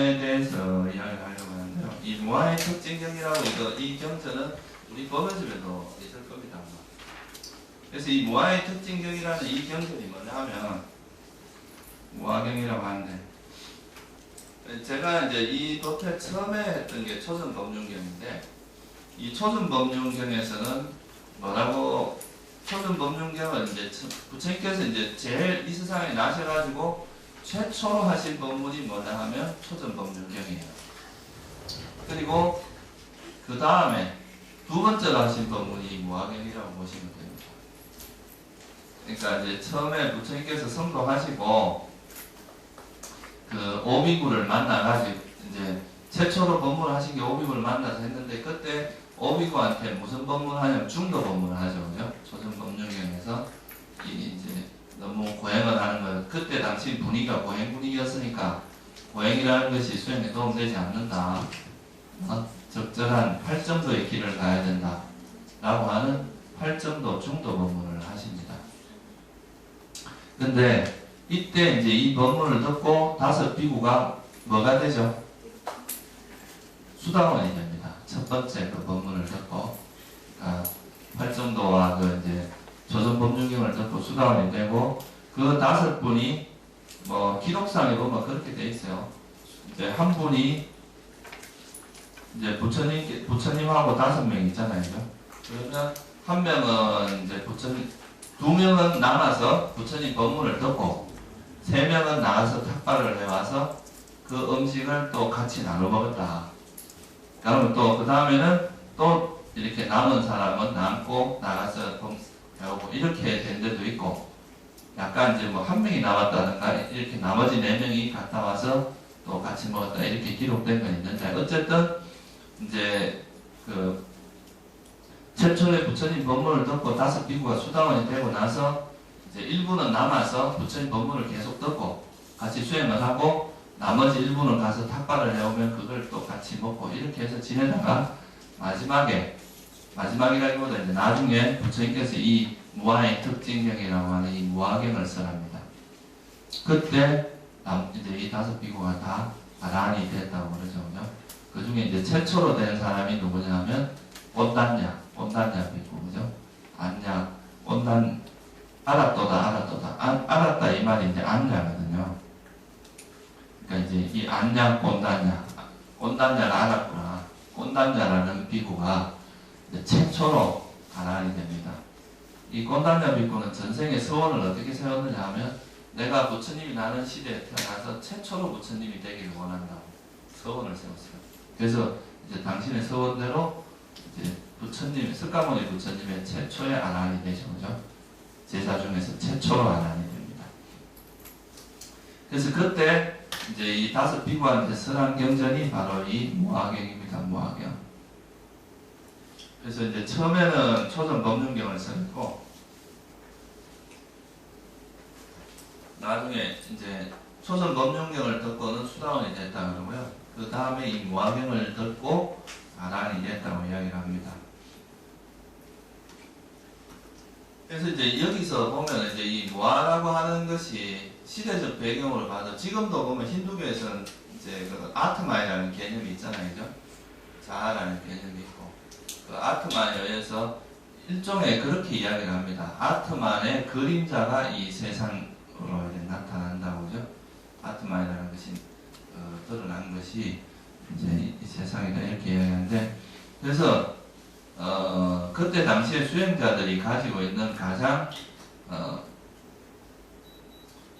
경전에 대해서 이야기를 하려고 하는데요. 이 무아의 특징경이라고 이 경전은 우리 법원집에도 있을 겁니다. 그래서 이 무아의 특징경이라는 이 경전이 뭐냐 하면 무아경이라고 하는데, 제가 이제 이 도태 처음에 했던 게 초전법륜경인데, 이 초전법륜경에서는 뭐라고, 초전법륜경은 이제 부처님께서 이제 제일 이 세상에 나셔가지고 최초로 하신 법문이 뭐냐 하면 초전법륜경이에요. 그리고 그 다음에 두 번째로 하신 법문이 무아경이라고 보시면 됩니다. 그러니까 이제 처음에 부처님께서 성도하시고 그 오비구를 만나가지고 이제 최초로 법문을 하신 게 오비구를 만나서 했는데, 그때 오비구한테 무슨 법문을 하냐면 중도 법문을 하죠. 그죠? 초전법륜경에서 이제 너무 고행을 하는 거예요. 그때 당시 분위기가 고행 분위기였으니까 고행이라는 것이 수행에 도움되지 않는다. 적절한 8점도의 길을 가야 된다. 라고 하는 8점도 중도 법문을 하십니다. 근데 이때 이제 이 법문을 듣고 다섯 비구가 뭐가 되죠? 수다원이 됩니다. 첫 번째 그 법문을 듣고, 그러니까 8점도와 그 이제 조선법륜경을 듣고 수다원이 되고, 그 다섯 분이 뭐 기록상에 보면 그렇게 돼 있어요. 이제 한 분이 이제 부처님하고 5명 있잖아요. 그러면 한 명은 이제 두 명은 남아서 부처님 법문을 듣고, 3명은 나가서 탁발을 해와서 그 음식을 또 같이 나눠 먹었다. 그러면 또 그 다음에는 또 이렇게 남은 사람은 남고 나가서 배우고 이렇게 된 데도 있고, 약간 이제 뭐 한 명이 남았다든가 이렇게 나머지 4명이 갔다 와서 또 같이 먹었다 이렇게 기록된 건 있는데, 어쨌든 이제 그 최초에 부처님 법문을 듣고 5 비구가 수다원이 되고 나서 이제 일부는 남아서 부처님 법문을 계속 듣고 같이 수행을 하고, 나머지 일부는 가서 탁발을 해오면 그걸 또 같이 먹고 이렇게 해서 지내다가 마지막이라기보다 이제 나중에 부처님께서 이 무아의 특징경이라고 하는 이 무아경을 써랍니다. 그때 이제 이 5 비구가 다 아라한이 됐다고 그러죠. 그 중에 이제 최초로 된 사람이 누구냐면 온단냐 비구, 그죠? 안냐, 온단, 알았다 이 말이 이제 안냐거든요. 그러니까 이제 이 안냐, 온단냐를 알았구나. 온단냐라는 비구가 이제 최초로 아라한이 됩니다. 이 온단냐 비구는 전생에 서원을 어떻게 세웠느냐 하면, 내가 부처님이 나는 시대에 태어나서 최초로 부처님이 되기를 원한다고 서원을 세웠어요. 그래서 이제 당신의 서원대로 이제 석가모니 부처님의 최초의 아라한이 되죠. 그죠? 제자 중에서 최초로 아라한이 됩니다. 그래서 그때 이제 이 5 비구한테 설한 경전이 바로 이 무아경입니다. 무아경. 그래서 이제 처음에는 초전법륜경을 썼고, 나중에 이제 초전법륜경을 듣고는 수다원이 됐다 그러고요. 그 다음에 이 무아경을 듣고 아라한이 됐다고 이야기를 합니다. 그래서 이제 여기서 보면 이제 이 무아라고 하는 것이 시대적 배경으로 봐도, 지금도 보면 힌두교에서는 이제 그 아트마이라는 개념이 있잖아요. 그죠? 자아라는 개념이 있고, 그 아트만에 의해서 일종의 그렇게 이야기를 합니다. 아트만의 그림자가 이 세상으로 이제 나타난다고, 그죠? 아트만이라는 것이 드러난 것이 이제 이 세상이다 이렇게 이야기하는데, 그래서 그때 당시에 수행자들이 가지고 있는 가장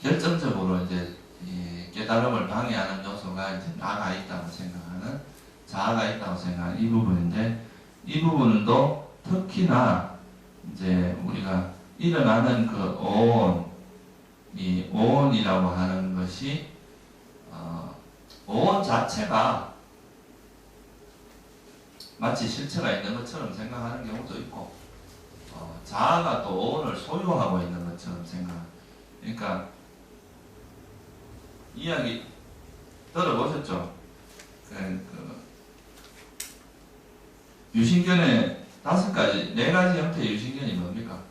결정적으로 이제 이 깨달음을 방해하는 요소가 이제 나가 있다고 생각하는, 자아가 있다고 생각하는 이 부분인데, 이 부분도 특히나 이제 우리가 일어나는 그 오온, 이 오온이라고 하는 것이 오온 자체가 마치 실체가 있는 것처럼 생각하는 경우도 있고, 자아가 또 오온을 소유하고 있는 것처럼 그러니까 이야기 들어보셨죠? 유신견의 5가지, 4가지 형태의 유신견이 뭡니까?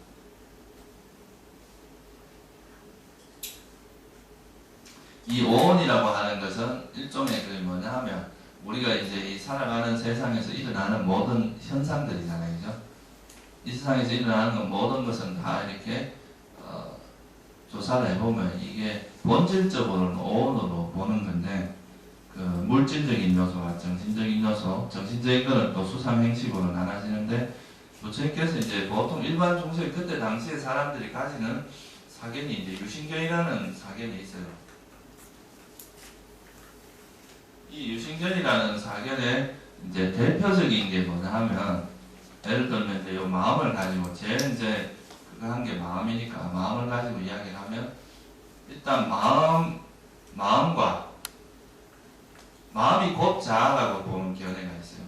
이 오온이라고 하는 것은 일종의 그 뭐냐 하면 우리가 이제 이 살아가는 세상에서 일어나는 모든 현상들이잖아요, 그죠? 이 세상에서 일어나는 모든 것은 다 이렇게 조사를 해보면 이게 본질적으로는 오온으로 보는 건데 그 물질적인 요소와 정신적인 요소, 정신적인 거는 또 수상행식으로 나눠지는데 부처님께서 이제 보통 일반 종교의 그때 당시에 사람들이 가지는 사견이 이제 유신견이라는 사견이 있어요. 이 유신견이라는 사견의 이제 대표적인 게 뭐냐 하면 예를 들면 이제 요 마음을 가지고 제일 이제 그거 한 게 마음이니까 마음을 가지고 이야기를 하면 일단 마음과 마음이 곧 자아라고 보는 견해가 있어요.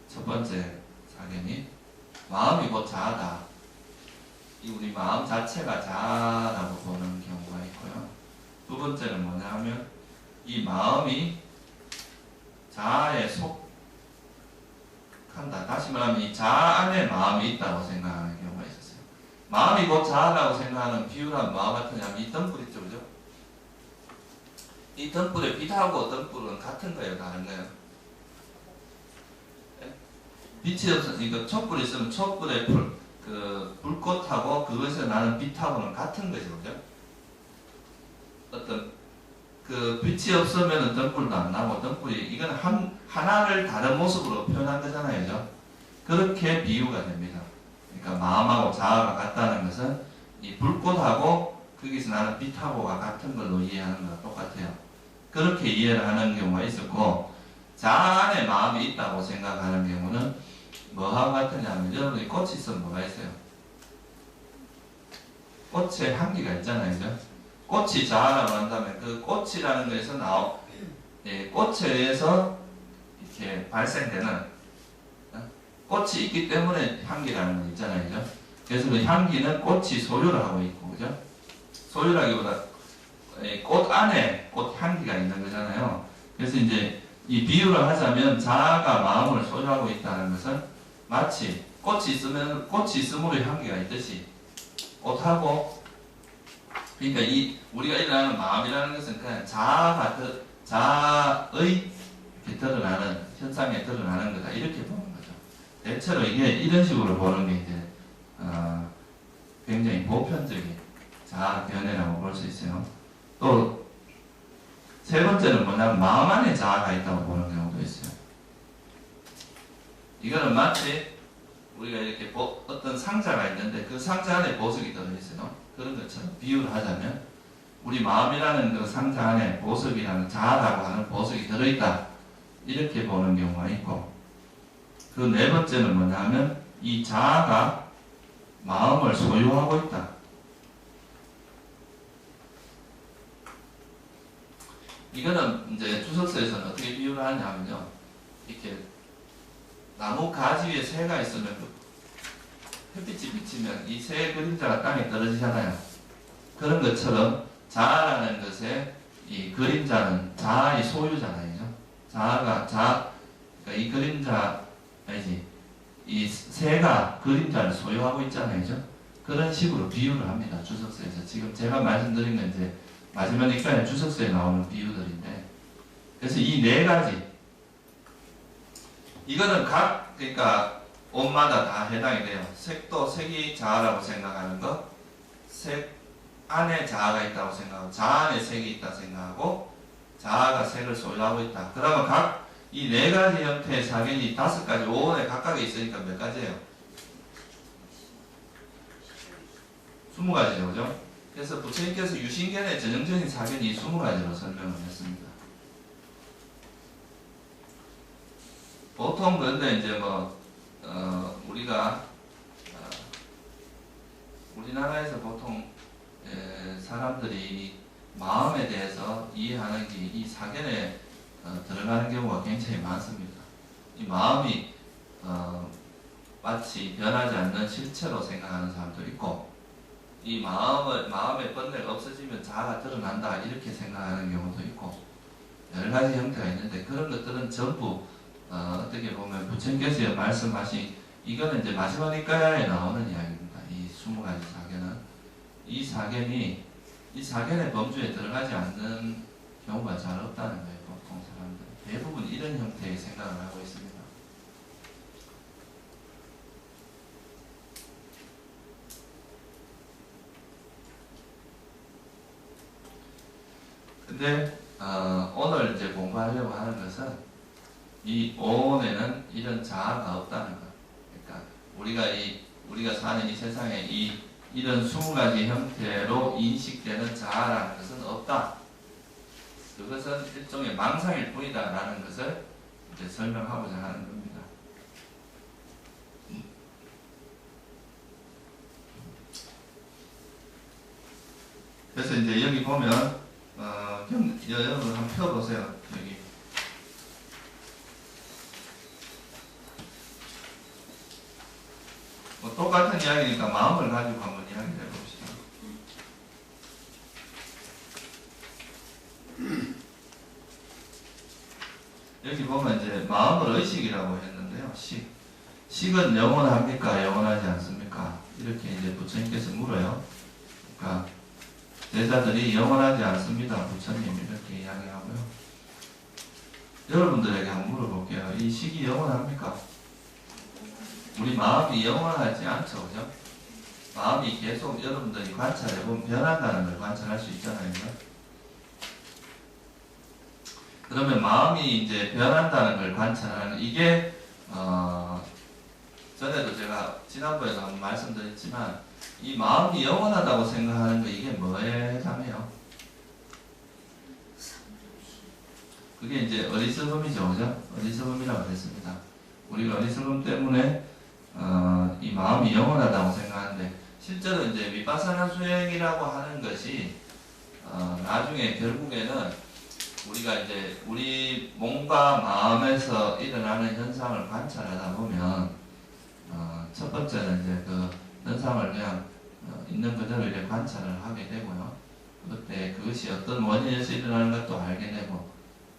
첫 번째 사견이 마음이 곧 자아다. 이 우리 마음 자체가 자아라고 보는 경우가 있고요. 두 번째는 뭐냐 하면 이 마음이 자아에 속한다. 다시 말하면 이 자아 안에 마음이 있다고 생각하는 경우가 있었어요. 마음이 곧 자아라고 생각하는 비유란 뭐와 같으냐면 이 등불 있죠, 그죠? 이 등불의 빛하고 등불은 같은 거예요, 다른 거예요? 빛이 없으니까 촛불이 있으면 촛불의 불꽃하고 그것에서 나는 빛하고는 같은 거죠, 그죠? 어떤 그 빛이 없으면 등불도 안 나고 등불이 이건 하나를 다른 모습으로 표현한 거잖아요, 그죠? 그렇게 비유가 됩니다. 그러니까 마음하고 자아가 같다는 것은 이 불꽃하고 거기서 나는 빛하고가 같은 걸로 이해하는 거랑 똑같아요. 그렇게 이해를 하는 경우가 있었고 자아 안에 마음이 있다고 생각하는 경우는 뭐하고 같으냐면 여러분이 꽃이 있으면 뭐가 있어요? 꽃에 향기가 있잖아요, 그죠? 꽃이 자아라고 한다면 그 꽃이라는 것에서 꽃에 의해서 이렇게 발생되는 꽃이 있기 때문에 향기라는 거 있잖아요, 그죠? 그래서 그 향기는 꽃이 소유를 하고 있고, 그죠? 소유라기보다 꽃 안에 꽃 향기가 있는 거잖아요. 그래서 이제 이 비유를 하자면 자아가 마음을 소유하고 있다는 것은 마치 꽃이 있음으로 향기가 있듯이 꽃하고 그러니까 우리가 일어나는 마음이라는 것은 그냥 자아의 이렇게 드러나는 현상에 드러나는 거다 이렇게 보는 거죠. 대체로 이게 이런 식으로 보는 게 이제 굉장히 보편적인 자아 견해라고 볼 수 있어요. 또 세 번째는 뭐냐면 마음 안에 자아가 있다고 보는 경우도 있어요. 이거는 마치 우리가 이렇게 어떤 상자가 있는데 그 상자 안에 보석이 들어있어요. 그런 것처럼 비유를 하자면 우리 마음이라는 그 상자 안에 보석이라는 자아라고 하는 보석이 들어있다. 이렇게 보는 경우가 있고 그 네 번째는 뭐냐면 이 자아가 마음을 소유하고 있다. 이거는 이제 주석서에서는 어떻게 비유를 하냐면요. 이렇게 나무 가지 위에 새가 있으면 햇빛이 비치면 이 새의 그림자가 땅에 떨어지잖아요. 그런 것처럼 자아라는 것의 이 그림자는 자아의 소유잖아요. 그러니까 이 그림자, 이 새가 그림자를 소유하고 있잖아요. 그런 식으로 비유를 합니다. 주석서에서. 지금 제가 말씀드린 건 이제 마지막 이까지 주석서에 나오는 비유들인데 그래서 이 네 가지 이거는 그러니까 옷마다 다 해당이 돼요. 색이 자아라고 생각하는 것, 색 안에 자아가 있다고 생각하고, 자아 안에 색이 있다 생각하고, 자아가 색을 소유하고 있다. 그러면 이 네 가지 형태의 사견이 5가지, 5원에 각각에 있으니까 몇 가지예요? 20가지죠, 그죠? 그래서 부처님께서 유신견의 전형적인 사견이 20가지로 설명을 했습니다. 보통 그런데 이제 우리가 우리나라에서 보통 사람들이 마음에 대해서 이해하는 게 이 사견에 들어가는 경우가 굉장히 많습니다. 이 마음이 마치 변하지 않는 실체로 생각하는 사람도 있고 이 마음의 번뇌가 없어지면 자아가 드러난다 이렇게 생각하는 경우도 있고 여러 가지 형태가 있는데 그런 것들은 전부 어떻게 보면 부처님께서 말씀하신 이거는 이제 마지막 니까야에 나오는 이야기입니다. 이 20가지 사견은 이 사견의 범주에 들어가지 않는 경우가 잘 없다는 거예요. 보통 형태의 생각을 하고 있습니다. 근데 오늘 이제 공부하려고 하는 것은 이 오온에는 이런 자아가 없다는 것. 그러니까 우리가 사는 이 세상에 이런 20가지 형태로 인식되는 자아라는 것은 없다. 그것은 일종의 망상일 뿐이다라는 것을 이제 설명하고자 하는 겁니다. 그래서 이제 여기 보면 여러분 한번 펴보세요. 여기 뭐 똑같은 이야기니까 마음을 가지고 한번 이야기를 해봅시다. 여기 보면 이제 마음을 의식이라고 했는데요. 식은 영원합니까? 영원하지 않습니까? 이렇게 이제 부처님께서 물어요. 그러니까 제자들이 영원하지 않습니다. 부처님 이렇게 이야기하고요. 여러분들에게 한번 물어볼게요. 이 식이 영원합니까? 우리 마음이 영원하지 않죠, 그죠? 마음이 계속 여러분들이 관찰해보면 변한다는 걸 관찰할 수 있잖아요, 그죠? 그러면 마음이 이제 변한다는 걸 관찰하는 이게 전에도 제가 지난번에도 한번 말씀드렸지만 이 마음이 영원하다고 생각하는 거 이게 뭐에 해당해요? 그게 이제 어리석음이죠, 그죠? 어리석음이라고 했습니다. 우리가 어리석음 때문에 이 마음이 영원하다고 생각하는데 실제로 이제 위파사나 수행이라고 하는 것이 나중에 결국에는 우리가 이제 우리 몸과 마음에서 일어나는 현상을 관찰하다 보면 첫 번째는 이제 그 현상을 그냥 있는 그대로 이렇게 관찰을 하게 되고요. 그때 그것이 어떤 원인에서 일어나는 것도 알게 되고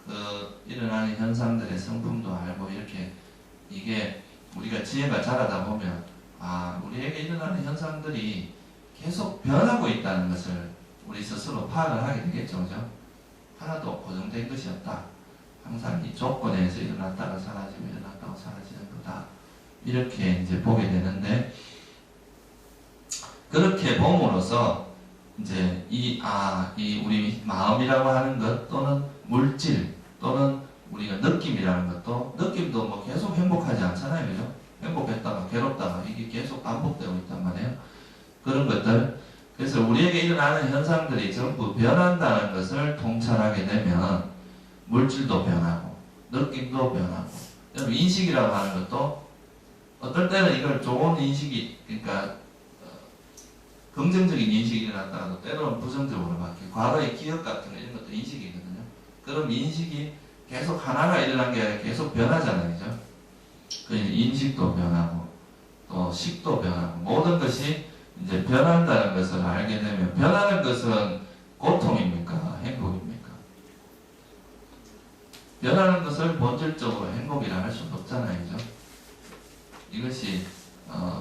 그 일어나는 현상들의 성품도 알고 이렇게 이게 우리가 지혜가 자라다 보면 우리에게 일어나는 현상들이 계속 변하고 있다는 것을 우리 스스로 파악을 하게 되겠죠. 그죠? 하나도 고정된 것이 없다. 항상 이 조건에서 일어났다가 사라지고 일어났다가 사라지는 거다. 이렇게 이제 보게 되는데 그렇게 봄으로써 이제 이 우리 마음이라고 하는 것 또는 물질 또는 우리가 느낌이라는 것도 느낌도 뭐 계속 행복하지 않잖아요, 그죠? 행복했다가 괴롭다가 이게 계속 반복되고 있단 말이에요. 그런 것들 그래서 우리에게 일어나는 현상들이 전부 변한다는 것을 통찰하게 되면 물질도 변하고 느낌도 변하고 인식이라고 하는 것도 어떨 때는 이걸 좋은 인식이 그러니까 긍정적인 인식이 일어났다가도 때로는 부정적으로 바뀌고 과거의 기억 같은 거 이런 것도 인식이거든요. 그럼 인식이 계속 하나가 일어난 게 아니라 계속 변하잖아요. 그죠? 그 인식도 변하고 또 식도 변하고 모든 것이 이제 변한다는 것을 알게 되면 변하는 것은 고통입니까? 행복입니까? 변하는 것을 본질적으로 행복이라 할 수는 없잖아요. 그죠? 이것이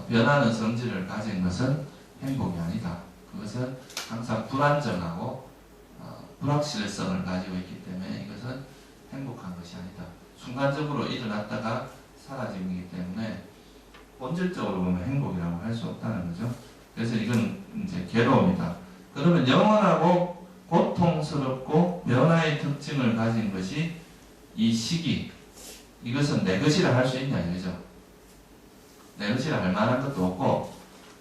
변하는 성질을 가진 것은 행복이 아니다. 그것은 항상 불안정하고 불확실성을 가지고 있기 때문에 이것은 행복한 것이 아니다. 순간적으로 일어났다가 사라지기 때문에 본질적으로 보면 행복이라고 할 수 없다는 거죠. 그래서 이건 이제 괴로움이다. 그러면 영원하고 고통스럽고 변화의 특징을 가진 것이 이 시기. 이것은 내 것이라 할 수 있냐 이거죠. 내 것이라 할 만한 것도 없고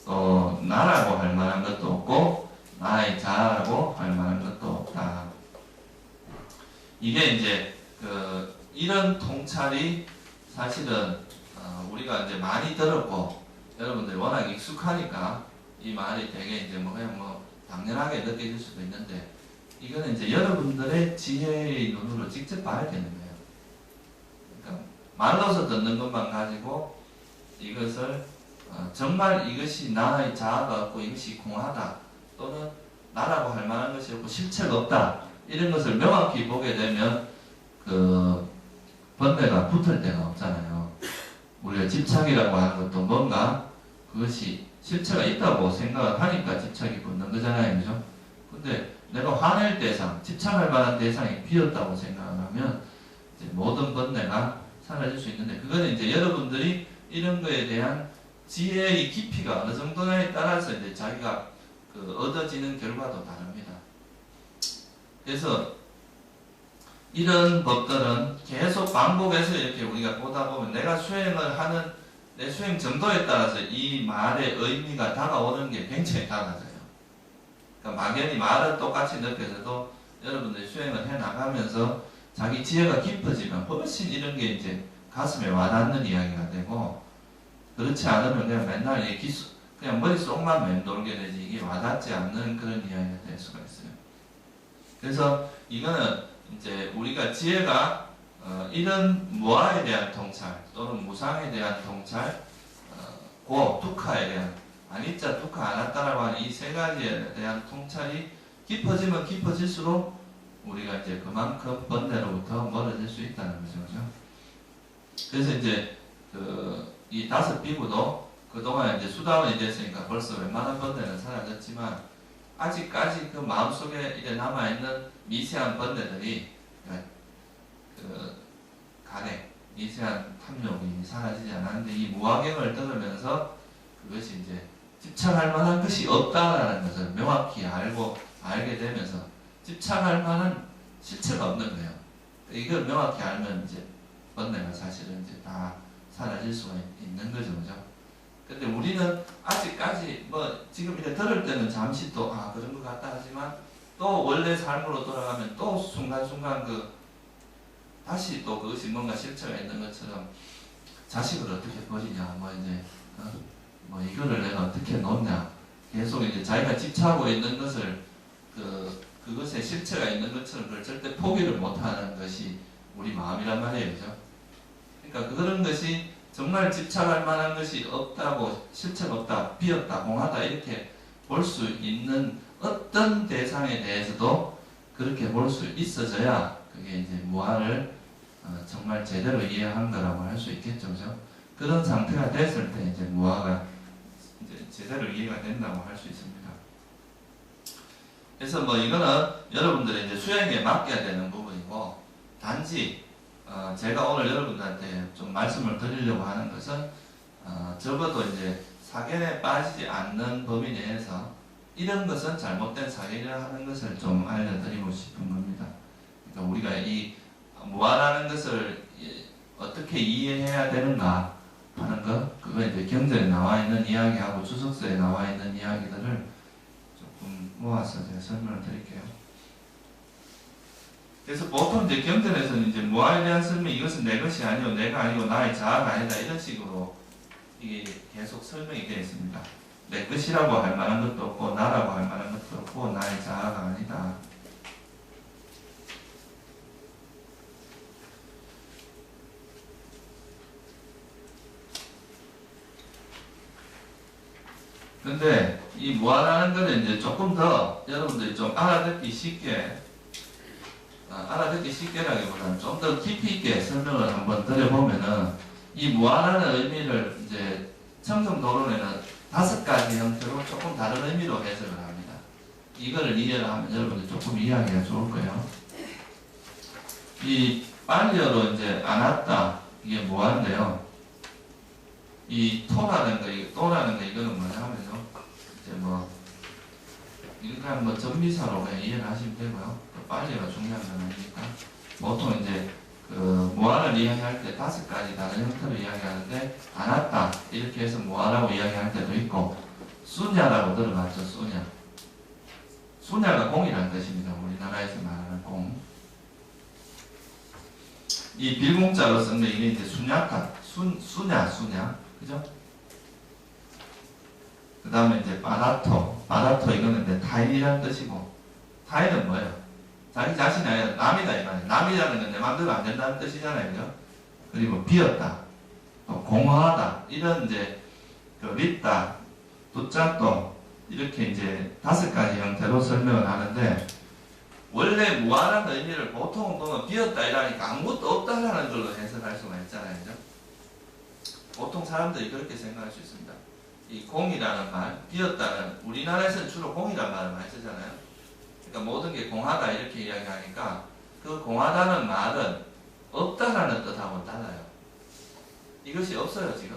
또 나라고 할 만한 것도 없고 나의 자아라고 할 만한 것도 없다. 이게 이제 이런 통찰이 사실은 우리가 이제 많이 들었고 여러분들이 워낙 익숙하니까 이 말이 되게 이제 그냥 당연하게 느껴질 수도 있는데 이거는 이제 여러분들의 지혜의 눈으로 직접 봐야 되는 거예요. 그러니까 말로서 듣는 것만 가지고 이것을 정말 이것이 나의 자아가 없고 이것이 공하다 또는 나라고 할 만한 것이 없고 실체가 없다 이런 것을 명확히 보게 되면 그 번뇌가 붙을 데가 없잖아요. 우리가 집착이라고 하는 것도 뭔가 그것이 실체가 있다고 생각을 하니까 집착이 붙는 거잖아요. 그죠? 근데 내가 화낼 대상, 집착할 만한 대상이 비었다고 생각을 하면 이제 모든 번뇌가 사라질 수 있는데, 그거는 이제 여러분들이 이런 거에 대한 지혜의 깊이가 어느 정도냐에 따라서 이제 자기가 그 얻어지는 결과도 다릅니다. 그래서 이런 법들은 계속 반복해서 이렇게 우리가 보다 보면 내가 수행을 하는 내 수행 정도에 따라서 이 말의 의미가 다가오는 게 굉장히 달라져요. 그러니까 막연히 말은 똑같이 느껴져도 여러분들이 수행을 해 나가면서 자기 지혜가 깊어지면 훨씬 이런 게 이제 가슴에 와닿는 이야기가 되고, 그렇지 않으면 그냥 맨날 이 그냥 머릿속만 맴돌게 되지 이게 와닿지 않는 그런 이야기가 될 수가 있어요. 그래서 이거는 이제 우리가 지혜가 이런 무아에 대한 통찰 또는 무상에 대한 통찰, 고 두카에 대한 아니짜 두카 아나타라고 하는 이 세 가지에 대한 통찰이 깊어지면 깊어질수록 우리가 이제 그만큼 번뇌로부터 멀어질 수 있다는 거죠. 그죠? 그래서 이제 이 다섯 비구도 그동안 이제 수다원이 됐으니까 벌써 웬만한 번뇌는 사라졌지만 아직까지 그 마음속에 이제 남아있는 미세한 번뇌들이 간에 미세한 탐욕이 사라지지 않았는데, 이 무화경을 들으면서 그것이 이제 집착할 만한 것이 없다라는 것을 명확히 알게 되면서 집착할 만한 실체가 없는 거예요. 이걸 명확히 알면 이제 번뇌가 사실은 이제 다 사라질 수가 있는 거죠. 그죠? 근데 우리는 아직까지 지금 이렇게 들을 때는 잠시 또 그런 것 같다 하지만 또 원래 삶으로 돌아가면 또 순간순간 다시 또 그것이 뭔가 실체가 있는 것처럼 자식을 어떻게 버리냐, 이거를 내가 어떻게 놓냐, 계속 이제 자기가 집착하고 있는 것을 그것에 실체가 있는 것처럼 그걸 절대 포기를 못하는 것이 우리 마음이란 말이에요. 그죠? 그러니까 그런 것이 정말 집착할 만한 것이 없다고, 실체가 없다, 비었다, 공하다 이렇게 볼 수 있는 어떤 대상에 대해서도 그렇게 볼 수 있어져야 그게 이제 무아를 정말 제대로 이해한 거라고 할 수 있겠죠. 그죠? 그런 상태가 됐을 때 이제 무아가 이제 제대로 이해가 된다고 할 수 있습니다. 그래서 이거는 여러분들의 이제 수행에 맡겨야 되는 부분이고, 단지 제가 오늘 여러분들한테 좀 말씀을 드리려고 하는 것은 적어도 이제 사견에 빠지지 않는 범위 내에서 이런 것은 잘못된 사견이라 하는 것을 좀 알려드리고 싶은 겁니다. 그러니까 우리가 이 무아라는 것을 어떻게 이해해야 되는가 하는 것, 그거 이제 경전에 나와 있는 이야기하고 주석서에 나와 있는 이야기들을 조금 모아서 제가 설명을 드릴게요. 그래서 보통 이제 경전에서는 이제 무아에 대한 설명, 이것은 내 것이 아니요, 내가 아니고 나의 자아가 아니다, 이런 식으로 이게 계속 설명이 되어 있습니다. 내 것이라고 할 만한 것도 없고, 나라고 할 만한 것도 없고, 나의 자아가 아니다. 근데 이 무아라는 것은 이제 조금 더 여러분들이 좀 알아듣기 쉽게라기보다는 좀 더 깊이 있게 설명을 한번 드려보면은, 이 무아라는 의미를 이제 청정도론에는 5가지 형태로 조금 다른 의미로 해석을 합니다. 이거를 이해를 하면 여러분들 조금 이해하기가 좋을 거예요. 이 빨리어로 이제 아나타, 이게 무아인데요. 이 토라는 거, 또라는 거, 이거는 뭐냐 하면요, 이제 이거 그냥 전미사로 그냥 이해를 하시면 되고요. 빨리가 중요한 건 아니니까. 보통 이제 무아를 이야기할 때 5가지 다른 형태로 이야기하는데, 아나타 이렇게 해서 무아라고 이야기할 때도 있고, 수냐라고 들어봤죠. 수냐가 공이라는 뜻입니다. 우리나라에서 말하는 공. 이 빌공자로 쓴 게 이게 이제 수냐타, 수냐, 그죠? 그 다음에 이제 바다토 이거는 이제 타인이라는 뜻이고, 타인은 뭐예요? 자기 자신이 아니라 남이다 이 말이에요. 남이라는 건 내 마음대로 안 된다는 뜻이잖아요. 그죠? 그리고 비었다, 또 공허하다, 이런 이제 릿다, 두짜또 이렇게 이제 5가지 형태로 설명을 하는데, 원래 무아라는 의미를 보통 보면 비었다 이라니까 아무것도 없다라는 걸로 해석할 수가 있잖아요. 그죠? 보통 사람들이 그렇게 생각할 수 있습니다. 이 공이라는 말, 비었다는, 우리나라에서는 주로 공이라는 말을 많이 쓰잖아요. 그러니까 모든 게 공하다 이렇게 이야기하니까, 그 공하다는 말은 없다라는 뜻 이것이 없어요 지금.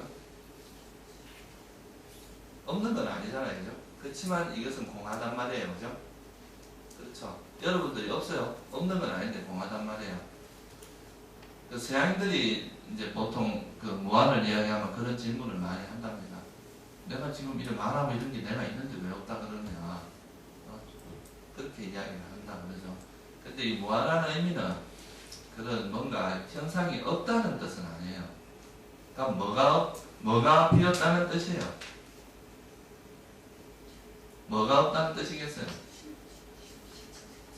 없는 건 아니잖아요, 그죠? 그렇지만 이것은 공하단 말이에요, 그죠? 그렇죠. 여러분들이 없어요. 없는 건 아닌데 공하단 말이에요. 그 서양인들이 이제 보통 그 무한을 이야기하면 그런 질문을 많이 한답니다. 내가 지금 이런 말하고 이런 게 내가 있는데 왜 없다 그러냐. 그렇게 이야기를 한다 그러죠. 근데 이 무한하는 의미는 그런 뭔가 현상이 없다는 뜻은 아니에요. 그러니까 뭐가 비었다는 뜻이에요. 뭐가 없다는 뜻이겠어요?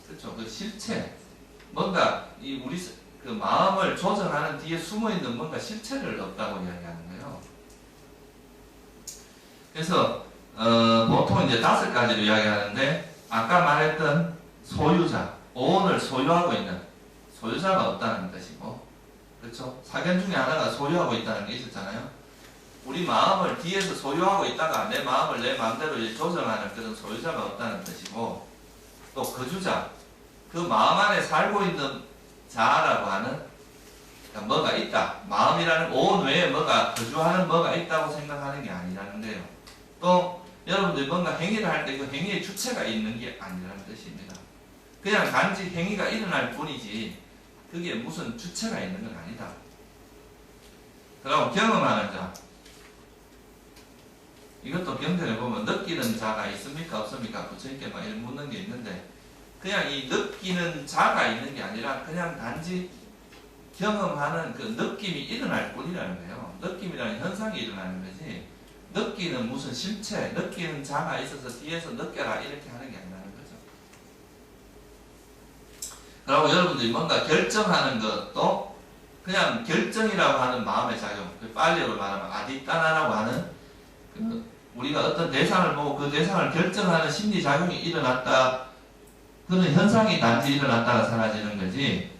그렇죠. 그 실체. 뭔가 이 우리 그 마음을 조정하는 뒤에 숨어있는 뭔가 실체를 없다고 이야기하는 거예요. 그래서 보통 이제 5가지로 이야기하는데 아까 말했던 소유자, 오온을 소유하고 있는 소유자가 없다는 뜻이고, 그렇죠? 사견 중에 하나가 소유하고 있다는 게 있었잖아요. 우리 마음을 뒤에서 소유하고 있다가 내 마음을 내 마음대로 조정하는 그런 소유자가 없다는 뜻이고, 또 거주자, 그 마음 안에 살고 있는 자라고 하는 뭐가 있다. 마음이라는 오온 외에 뭐가 거주하는 뭐가 있다고 생각하는 게 아니라는 거예요. 또 여러분들이 뭔가 행위를 할 때 그 행위의 주체가 있는 게 아니라는 뜻입니다. 그냥 단지 행위가 일어날 뿐이지 그게 무슨 주체가 있는 건 아니다. 그리고 경험하는 자, 이것도 경전에 보면 느끼는 자가 있습니까 없습니까 부처님께 막 이런 묻는 게 있는데, 그냥 이 느끼는 자가 있는 게 아니라 그냥 단지 경험하는 그 느낌이 일어날 뿐이라는 거예요. 느낌이라는 현상이 일어나는 거지, 느끼는 무슨 실체, 느끼는 자가 있어서 뒤에서 느껴라 이렇게 하는 게 아니라는 거죠. 그리고 여러분들이 뭔가 결정하는 것도 그냥 결정이라고 하는 마음의 작용, 빨리로 말하면 아디따나라고 하는 우리가 어떤 대상을 보고 그 대상을 결정하는 심리작용이 일어났다, 그런 현상이 단지 일어났다가 사라지는 거지,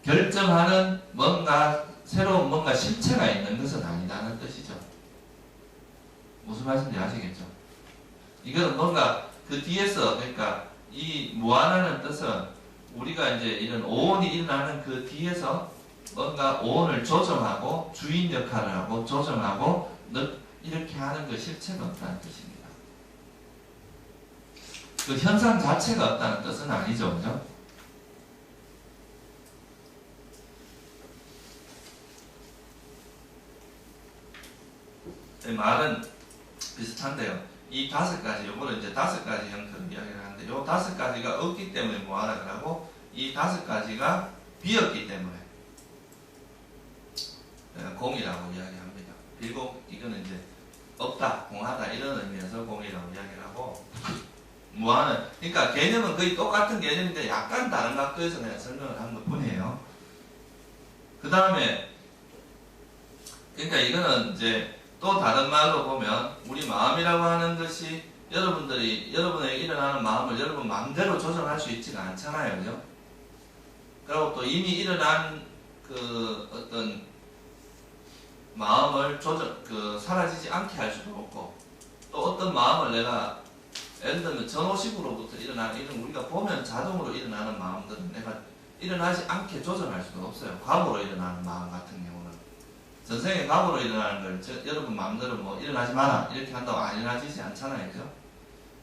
결정하는 뭔가 새로운 뭔가 실체가 있는 것은 아니다는 뜻이죠. 무슨 말씀인지 아시겠죠? 이거는 뭔가 그 뒤에서, 그러니까 이 무한하는 뜻은 우리가 이제 이런 오온이 일어나는 그 뒤에서 뭔가 오온을 조정하고 주인 역할을 하고 조정하고 이렇게 하는 그 실체가 없다는 뜻입니다. 그 현상 자체가 없다는 뜻은 아니죠, 그죠? 말은 비슷한데요. 이 5가지, 요거는 이제 5가지 형태로 이야기를 하는데, 요 5가지가 없기 때문에 무한하다고 하고, 이 5가지가 비었기 때문에 공이라고 이야기합니다. 그리고 이거는 이제 없다, 공하다 이런 의미에서 공이라고 이야기를 하고, 무한은, 그러니까 개념은 거의 똑같은 개념인데 약간 다른 각도에서 그냥 설명을 한 것 뿐이에요. 그 다음에, 그러니까 이거는 이제 또 다른 말로 보면 우리 마음이라고 하는 것이 여러분에게 일어나는 마음을 여러분 마음대로 조정할 수 있지가 않잖아요, 그죠? 그리고 또 이미 일어난 그 어떤 마음을 사라지지 않게 할 수도 없고, 또 어떤 마음을 내가 예를 들면 전오식으로부터 일어나는 이런 우리가 보면 자동으로 일어나는 마음들은 내가 일어나지 않게 조정할 수도 없어요. 과거로 일어나는 마음 같은 경우는 전생에 과거로 일어나는 걸 여러분 마음대로 뭐 일어나지 마라 이렇게 한다고 안 일어나지지 않잖아요, 그죠?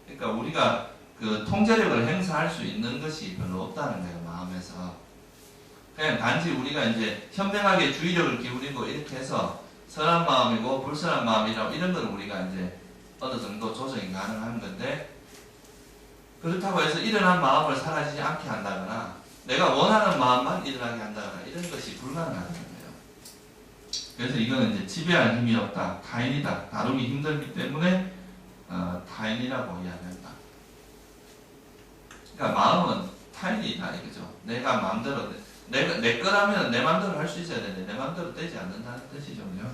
그러니까 우리가 그 통제력을 행사할 수 있는 것이 별로 없다는 거예요, 마음에서. 그냥 단지 우리가 이제 현명하게 주의력을 기울이고 이렇게 해서 선한 마음이고 불선한 마음이라고 이런 걸 우리가 이제 어느 정도 조정이 가능한 건데, 그렇다고 해서 일어난 마음을 사라지지 않게 한다거나 내가 원하는 마음만 일어나게 한다거나 이런 것이 불가능하다는 거예요. 그래서 이거는 이제 지배할 힘이 없다, 타인이다, 다루기 힘들기 때문에 타인이라고 이야기한다. 그러니까 마음은 타인이다 이거죠. 내가 마음대로 내 거라면 내 마음대로 할 수 있어야 되는데 내 마음대로 되지 않는다는 뜻이죠, 그죠?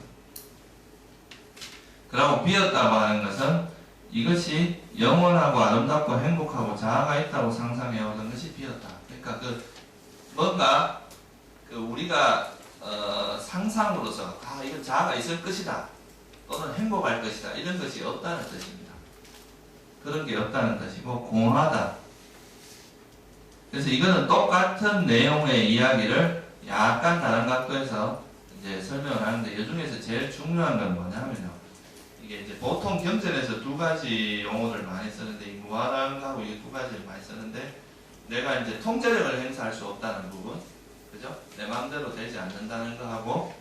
그리고 비었다고 하는 것은 이것이 영원하고 아름답고 행복하고 자아가 있다고 상상해오던 것이 비었다. 그러니까 뭔가 우리가 상상으로서 이건 자아가 있을 것이다 또는 행복할 것이다 이런 것이 없다는 뜻입니다. 그런 게 없다는 뜻이고 공하다. 그래서 이거는 똑같은 내용의 이야기를 약간 다른 각도에서 이제 설명을 하는데 이 중에서 제일 중요한 건 뭐냐면요. 이게 이제 보통 경전에서 두 가지 용어를 많이 쓰는데 이 무한한 거하고 이 두 가지를 많이 쓰는데 내가 이제 통제력을 행사할 수 없다는 부분, 그죠? 내 마음대로 되지 않는다는 거하고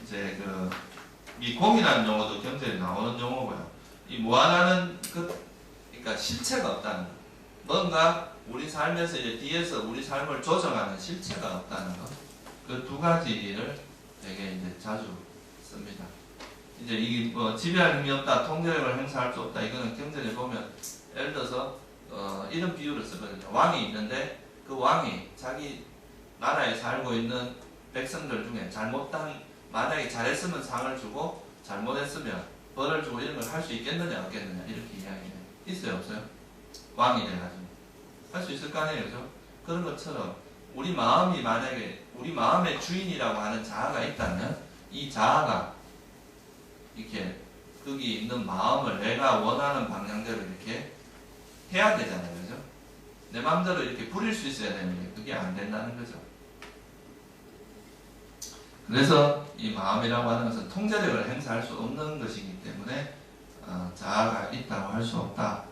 이제 그 미공이라는 용어도 경전에 나오는 용어고요. 이 무한하는 그러니까 실체가 없다는 거. 뭔가 우리 삶에서 이제 뒤에서 우리 삶을 조정하는 실체가 없다는 거. 그 두 가지를 되게 이제 자주 씁니다. 이제 이게 뭐 지배할 힘이 없다, 통제력을 행사할 수 없다. 이거는 경전에 보면 예를 들어서 이런 비유를 쓰거든요. 왕이 있는데 그 왕이 자기 나라에 살고 있는 백성들 중에 만약에 잘했으면 상을 주고 잘못했으면 벌을 주고 이런 걸 할 수 있겠느냐 없겠느냐 이렇게 이야기해요. 있어요 없어요? 왕이 돼가지고 할 수 있을 거 아니에요, 그죠? 그런 것처럼 우리 마음이 만약에 우리 마음의 주인이라고 하는 자아가 있다면 이 자아가 이렇게 거기 있는 마음을 내가 원하는 방향대로 이렇게 해야 되잖아요, 그죠? 내 마음대로 이렇게 부릴 수 있어야 되는데 그게 안 된다는 거죠. 그래서 이 마음이라고 하는 것은 통제력을 행사할 수 없는 것이기 때문에 자아가 있다고 할 수 없다.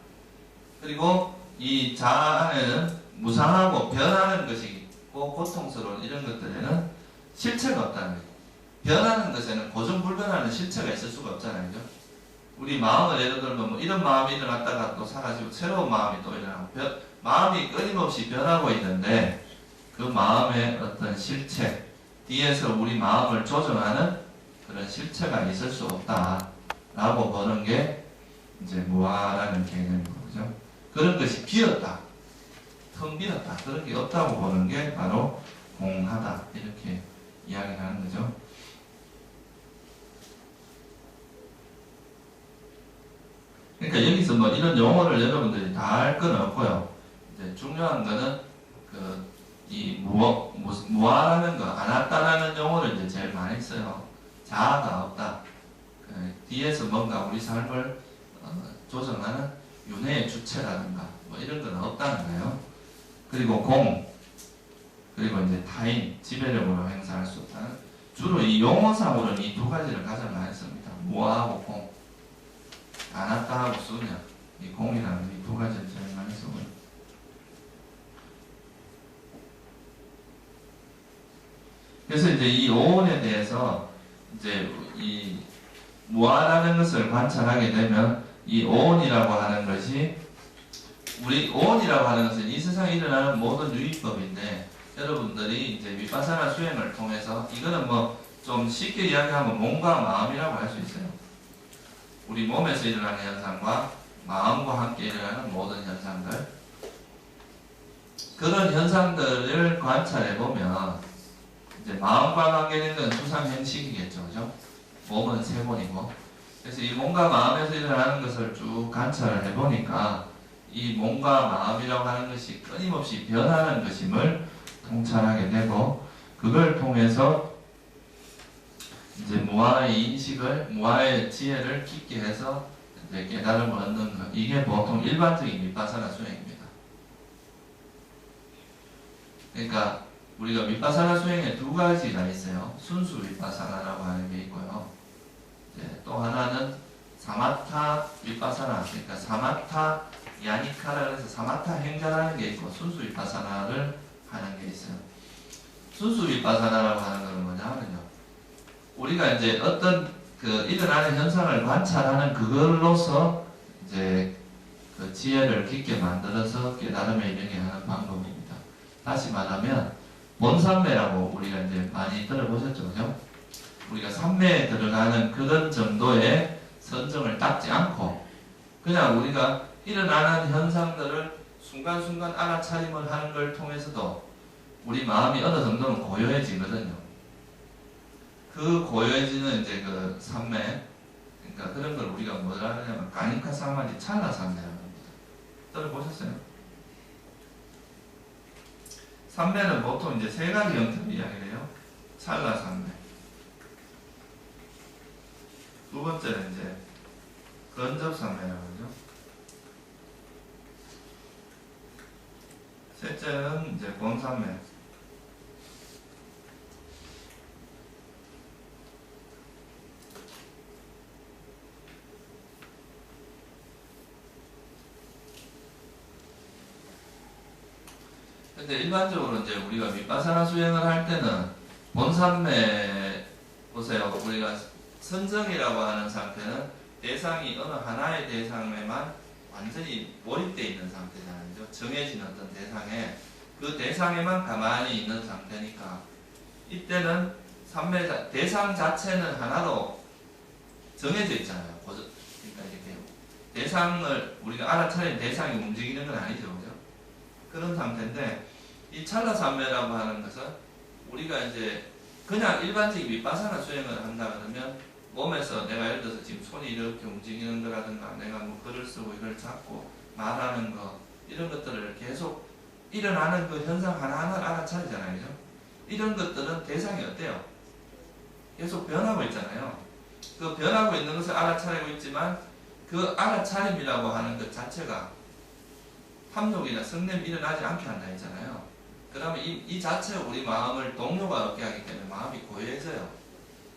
그리고 이 자아 안에는 무상하고 변하는 것이 있고 고통스러운 이런 것들에는 실체가 없다는 거예요. 변하는 것에는 고정불변하는 실체가 있을 수가 없잖아요, 그죠? 우리 마음을 예를 들면 뭐 이런 마음이 일어났다가 또 사라지고 새로운 마음이 또 일어나고 마음이 끊임없이 변하고 있는데 그 마음의 어떤 실체 뒤에서 우리 마음을 조정하는 그런 실체가 있을 수 없다라고 보는 게 이제 무아라는 개념인 거죠. 그런 것이 비었다, 텅 비었다, 그런 게 없다고 보는 게 바로 공하다 이렇게 이야기를 하는 거죠. 그러니까 여기서 뭐 이런 용어를 여러분들이 다 할 건 없고요. 이제 중요한 거는 이 무아라는 거, 아나따라는 용어를 이제 제일 많이 써요. 자아가 없다. 뒤에서 뭔가 우리 삶을 조정하는 윤회의 주체라든가 뭐 이런 건 없다는 거예요. 그리고 공, 그리고 이제 타인, 지배력으로 행사할 수 없다는, 주로 이 용어상으로는 이 두 가지를 가장 많이 씁니다. 무아하고 공, 아나따하고 수냐, 이 공이라는 이 두 가지를 제일 많이 쓰고요. 그래서 이제 이 오온에 대해서 이제 이 무아라는 것을 관찰하게 되면 이 오온이라고 하는 것이 오온이라고 하는 것은 이 세상에 일어나는 모든 유의법인데 여러분들이 이제 위파사나 수행을 통해서 이거는 뭐 좀 쉽게 이야기하면 몸과 마음이라고 할 수 있어요. 우리 몸에서 일어나는 현상과 마음과 함께 일어나는 모든 현상들, 그런 현상들을 관찰해 보면 이제 마음과 관계되는 건 수상 형식이겠죠, 그죠? 몸은 세 번이고, 그래서 이 몸과 마음에서 일어나는 것을 쭉 관찰을 해보니까 이 몸과 마음이라고 하는 것이 끊임없이 변하는 것임을 통찰하게 되고, 그걸 통해서 이제 무아의 인식을, 무아의 지혜를 깊게 해서 이제 깨달음을 얻는 것, 이게 보통 일반적인 위파사나 수행입니다. 그러니까 우리가 위파사나 수행에 두 가지가 있어요. 순수 위파사나라고 하는 게 있고요. 또 하나는 사마타 위파사나, 그러니까 사마타 야니카라 해서 사마타 행자라는 게 있고 순수 위파사나를 하는 게 있어요. 순수 위파사나라고 하는 것은 뭐냐 하면요, 우리가 이제 어떤 일어나는 현상을 관찰하는 그걸로서 이제 그 지혜를 깊게 만들어서 깨달음에 이르게 하는 방법입니다. 다시 말하면 본삼매라고 우리가 이제 많이 들어보셨죠, 그죠? 우리가 삼매에 들어가는 그런 정도의 선정을 닦지 않고 그냥 우리가 일어나는 현상들을 순간순간 알아차림을 하는 걸 통해서도 우리 마음이 어느 정도는 고요해지거든요. 그 고요해지는 이제 그 삼매, 그러니까 그런 걸 우리가 뭐라 하냐면 가니카 사마디 찰나 삼매라고 합니다. 들어보셨어요? 삼매는 보통 이제 세 가지 형태로 이야기를 해요. 찰나 삼매. 두 번째는 이제 근접 삼매라고 하죠. 셋째는 이제 권삼매. 근데 일반적으로 이제 우리가 윗바사나 수행을 할 때는 본산매 보세요. 우리가 선정이라고 하는 상태는 대상이 어느 하나의 대상에만 완전히 몰입되어 있는 상태잖아요. 정해진 어떤 대상에 그 대상에만 가만히 있는 상태니까 이때는 대상 자체는 하나로 정해져 있잖아요. 그러니까 이렇게 대상을 우리가 알아차린 대상이 움직이는 건 아니죠. 그죠? 그런 상태인데 이 찰나산매라고 하는 것은 우리가 이제 그냥 일반적인 윗바사나 수행을 한다 그러면 몸에서 내가 예를 들어서 지금 손이 이렇게 움직이는 거라든가 내가 뭐 글을 쓰고 이걸 잡고 말하는 거 이런 것들을 계속 일어나는 그 현상 하나하나를 알아차리잖아요. 그죠? 이런 것들은 대상이 어때요? 계속 변하고 있잖아요. 그 변하고 있는 것을 알아차리고 있지만 그 알아차림이라고 하는 것 자체가 탐욕이나 성냄이 일어나지 않게 한다 했잖아요. 그러면 이 자체가 우리 마음을 동요가 얻게 하기 때문에 마음이 고요해져요.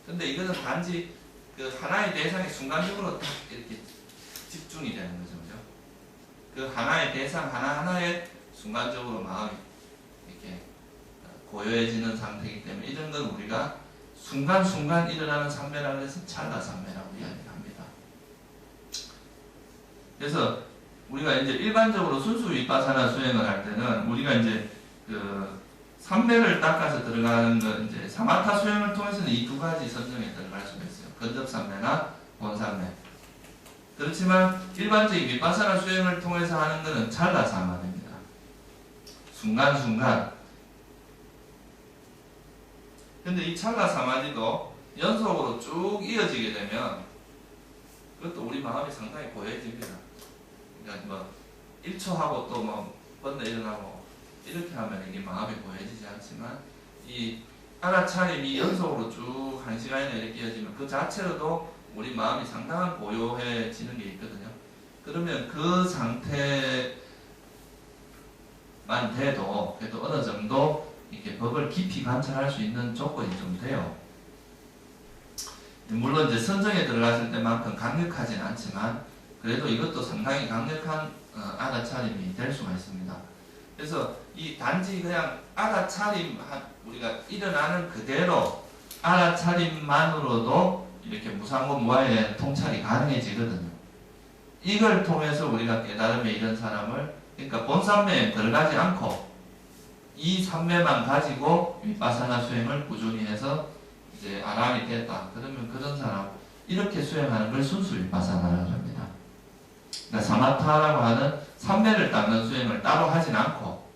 근데 이거는 단지 그 하나의 대상이 순간적으로 딱 이렇게 집중이 되는 거죠. 그죠? 그 하나의 대상 하나하나에 순간적으로 마음이 이렇게 고요해지는 상태이기 때문에 이런 건 우리가 순간순간 일어나는 산매라고 해서 찰나산매라고 이야기를 합니다. 그래서 우리가 이제 일반적으로 순수 윗바사나 수행을 할 때는 우리가 이제 그 산매를 닦아서 들어가는 거 이제 사마타 수행을 통해서는 이 두 가지 선정에 들어갈 수가 있어요. 근접산매나 본산매. 그렇지만 일반적인 윗바사나 수행을 통해서 하는 것은 찰나사마입니다. 순간순간. 근데 이 찰나사마디도 연속으로 쭉 이어지게 되면 그것도 우리 마음이 상당히 고요해집니다. 그러니까 뭐 1초 하고 또 뭐 번뇌 일어나고 이렇게 하면 이게 마음이 고요해지지 않지만 이 알아차림이 연속으로 쭉 1시간이나 이렇게 이어지면 그 자체로도 우리 마음이 상당한 고요해지는 게 있거든요. 그러면 그 상태만 돼도 그래도 어느 정도 이렇게 법을 깊이 관찰할 수 있는 조건이 좀 돼요. 물론 이제 선정에 들어갔을 때만큼 강력하진 않지만 그래도 이것도 상당히 강력한 알아차림이 될 수가 있습니다. 그래서 이 단지 그냥 알아차림 우리가 일어나는 그대로 알아차림만으로도 이렇게 무상고 무아에 대한 통찰이 가능해지거든요. 이걸 통해서 우리가 깨달음에 이런 사람을 그러니까 본산매에 들어가지 않고 이 산매만 가지고 윗바사나 수행을 꾸준히 해서 이제 아람이 됐다. 그러면 그런 사람 이렇게 수행하는 걸 순수 윗바사나라고 합니다. 그러니까 사마타라고 하는 산매를 닦는 수행을 따로 하진 않고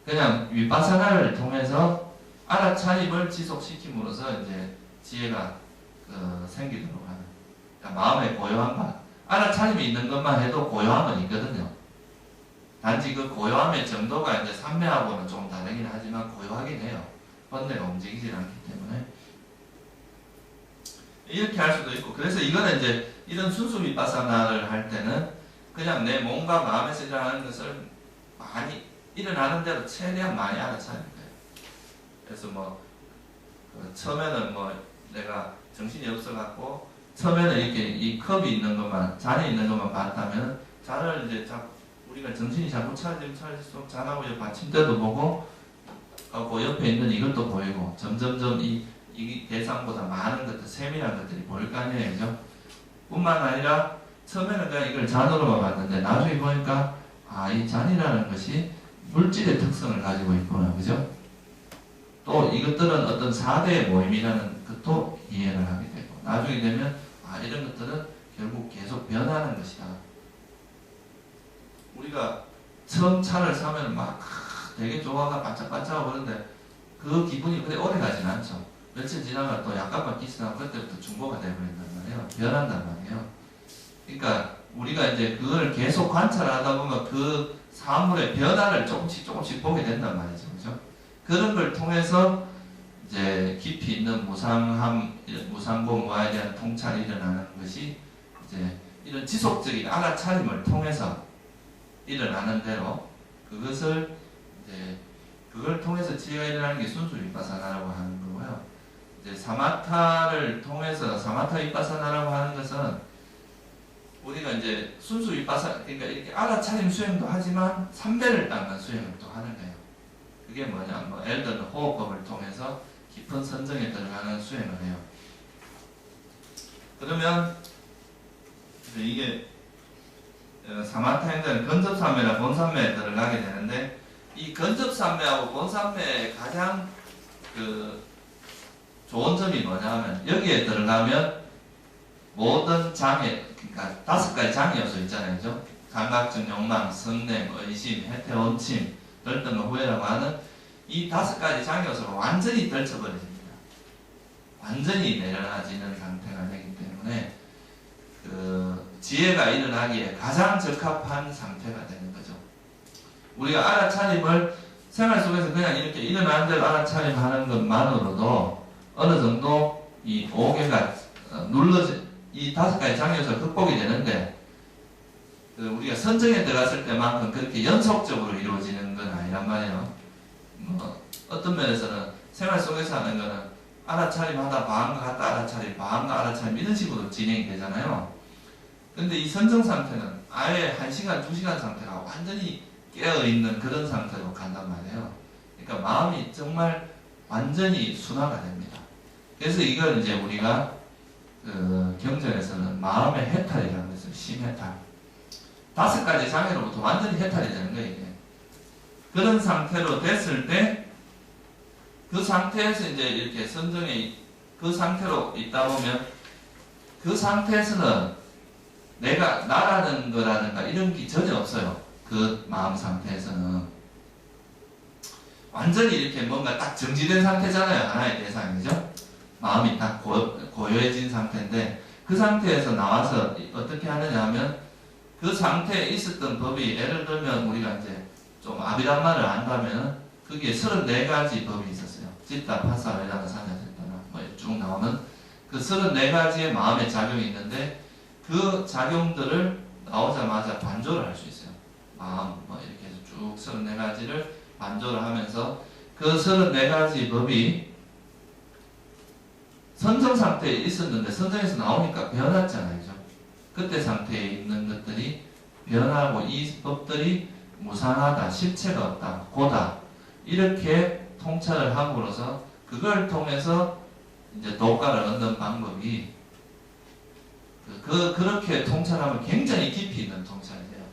그냥 윗바사나를 통해서 알아차림을 지속시킴으로써 이제 지혜가 생기도록 하는 그러니까 마음의 고요한 것 알아차림이 있는 것만 해도 고요함은 있거든요. 단지 그 고요함의 정도가 이제 산매하고는 좀 다르긴 하지만 고요하긴 해요. 번뇌가 움직이질 않기 때문에 이렇게 할 수도 있고 그래서 이거는 이제 이런 순수 윗바사나를 할 때는 그냥 내 몸과 마음에서 일어나는 것을 많이 일어나는 대로 최대한 많이 알아차리는 거예요. 그래서 뭐 처음에는 뭐 내가 정신이 없어갖고 처음에는 이렇게 이 컵이 있는 것만 잔이 있는 것만 봤다면 잔을 이제 우리가 정신이 자꾸 차릴수록 잔하고 옆 받침대도 보고 그 옆에 있는 이것도 보이고 점점점 이 대상보다 많은 것들 세밀한 것들이 보일 거 아니에요. 그죠? 뿐만 아니라 처음에는 그냥 이걸 잔으로만 봤는데 나중에 보니까 이 잔이라는 것이 물질의 특성을 가지고 있구나. 그죠? 또 이것들은 어떤 4대의 모임이라는 것도 이해를 하게 되고 나중에 되면 이런 것들은 결국 계속 변하는 것이다. 우리가 처음 차를 사면 막 되게 좋아가 반짝반짝하고 그런데 그 기분이 그래 오래 가진 않죠. 며칠 지나면 또 약간만 기스나고 그때부터 중고가 되어버린단 말이에요. 변한단 말이에요. 그러니까 우리가 이제 그걸 계속 관찰하다 보면 그 사물의 변화를 조금씩 보게 된단 말이죠. 그죠? 그런 걸 통해서 이제 깊이 있는 무상고 무아에 대한 통찰이 일어나는 것이 이제 이런 지속적인 알아차림을 통해서 일어나는 대로 그것을 이제 그걸 통해서 지혜가 일어나는 게 순수 윗바사나라고 하는 거고요. 이제 사마타를 통해서 사마타 윗바사나라고 하는 것은 우리가 이제 순수 윗바사 그러니까 이렇게 알아차림 수행도 하지만 삼배를 닦는 수행을 또 하는 거예요. 그게 뭐냐, 뭐 예를 들면 호흡법을 통해서 깊은 선정에 들어가는 수행을 해요. 그러면 이게 사마타행자는 근접산매나 본산매에 들어가게 되는데, 이 근접산매하고 본산매의 가장 좋은 점이 뭐냐면, 여기에 들어가면 모든 장애, 그러니까 5가지 장애 요소 있잖아요, 그죠? 감각적 욕망, 성냄, 의심, 해태, 원침, 떨등과 후회라고 하는 이 5가지 장애 요소가 완전히 떨쳐버려집니다. 완전히 내려놔지는 상태가 되기 때문에 지혜가 일어나기에 가장 적합한 상태가 되는 거죠. 우리가 알아차림을 생활 속에서 그냥 이렇게 일어나는 대로 알아차림하는 것만으로도 어느 정도 이 5개가 이 5가지 장애 요소가 극복이 되는데, 우리가 선정에 들어갔을 때만큼 그렇게 연속적으로 이루어지는 건 아니란 말이에요. 어떤 면에서는 생활 속에서 하는 거는 알아차림하다 방황과 갔다 알아차림, 방황과 알아차림 이런 식으로 진행이 되잖아요. 근데 이 선정 상태는 아예 1시간, 2시간 상태가 완전히 깨어있는 그런 상태로 간단 말이에요. 그러니까 마음이 정말 완전히 순화가 됩니다. 그래서 이걸 이제 우리가 경전에서는 마음의 해탈이라고 해서 심해탈. 5가지 장애로부터 완전히 해탈이 되는 거예요, 이게. 그런 상태로 됐을 때, 그 상태에서 이제 이렇게 선정에, 그 상태로 있다 보면, 그 상태에서는 내가 나라는 거라든가 이런 게 전혀 없어요. 그 마음 상태에서는. 완전히 이렇게 뭔가 딱 정지된 상태잖아요, 하나의 대상이죠? 마음이 딱 고요해진 상태인데, 그 상태에서 나와서 어떻게 하느냐 하면, 그 상태에 있었던 법이, 예를 들면 우리가 이제 좀 아비담마를 안다면 거기에 34가지 법이 있었어요. 찌따, 파사, 외다나, 사냐, 쨌다나 뭐 쭉 나오는 그 34가지의 마음의 작용이 있는데, 그 작용들을 나오자마자 반조를 할 수 있어요. 마음 뭐 이렇게 해서 쭉 34가지를 반조를 하면서 그 34가지 법이 선정 상태에 있었는데 선정에서 나오니까 변했잖아요, 그죠? 그때 상태에 있는 것들이 변하고 이 법들이 무상하다, 실체가 없다, 고다 이렇게 통찰을 함으로써 그걸 통해서 이제 도가를 얻는 방법이 그렇게 통찰하면 굉장히 깊이 있는 통찰이 돼요.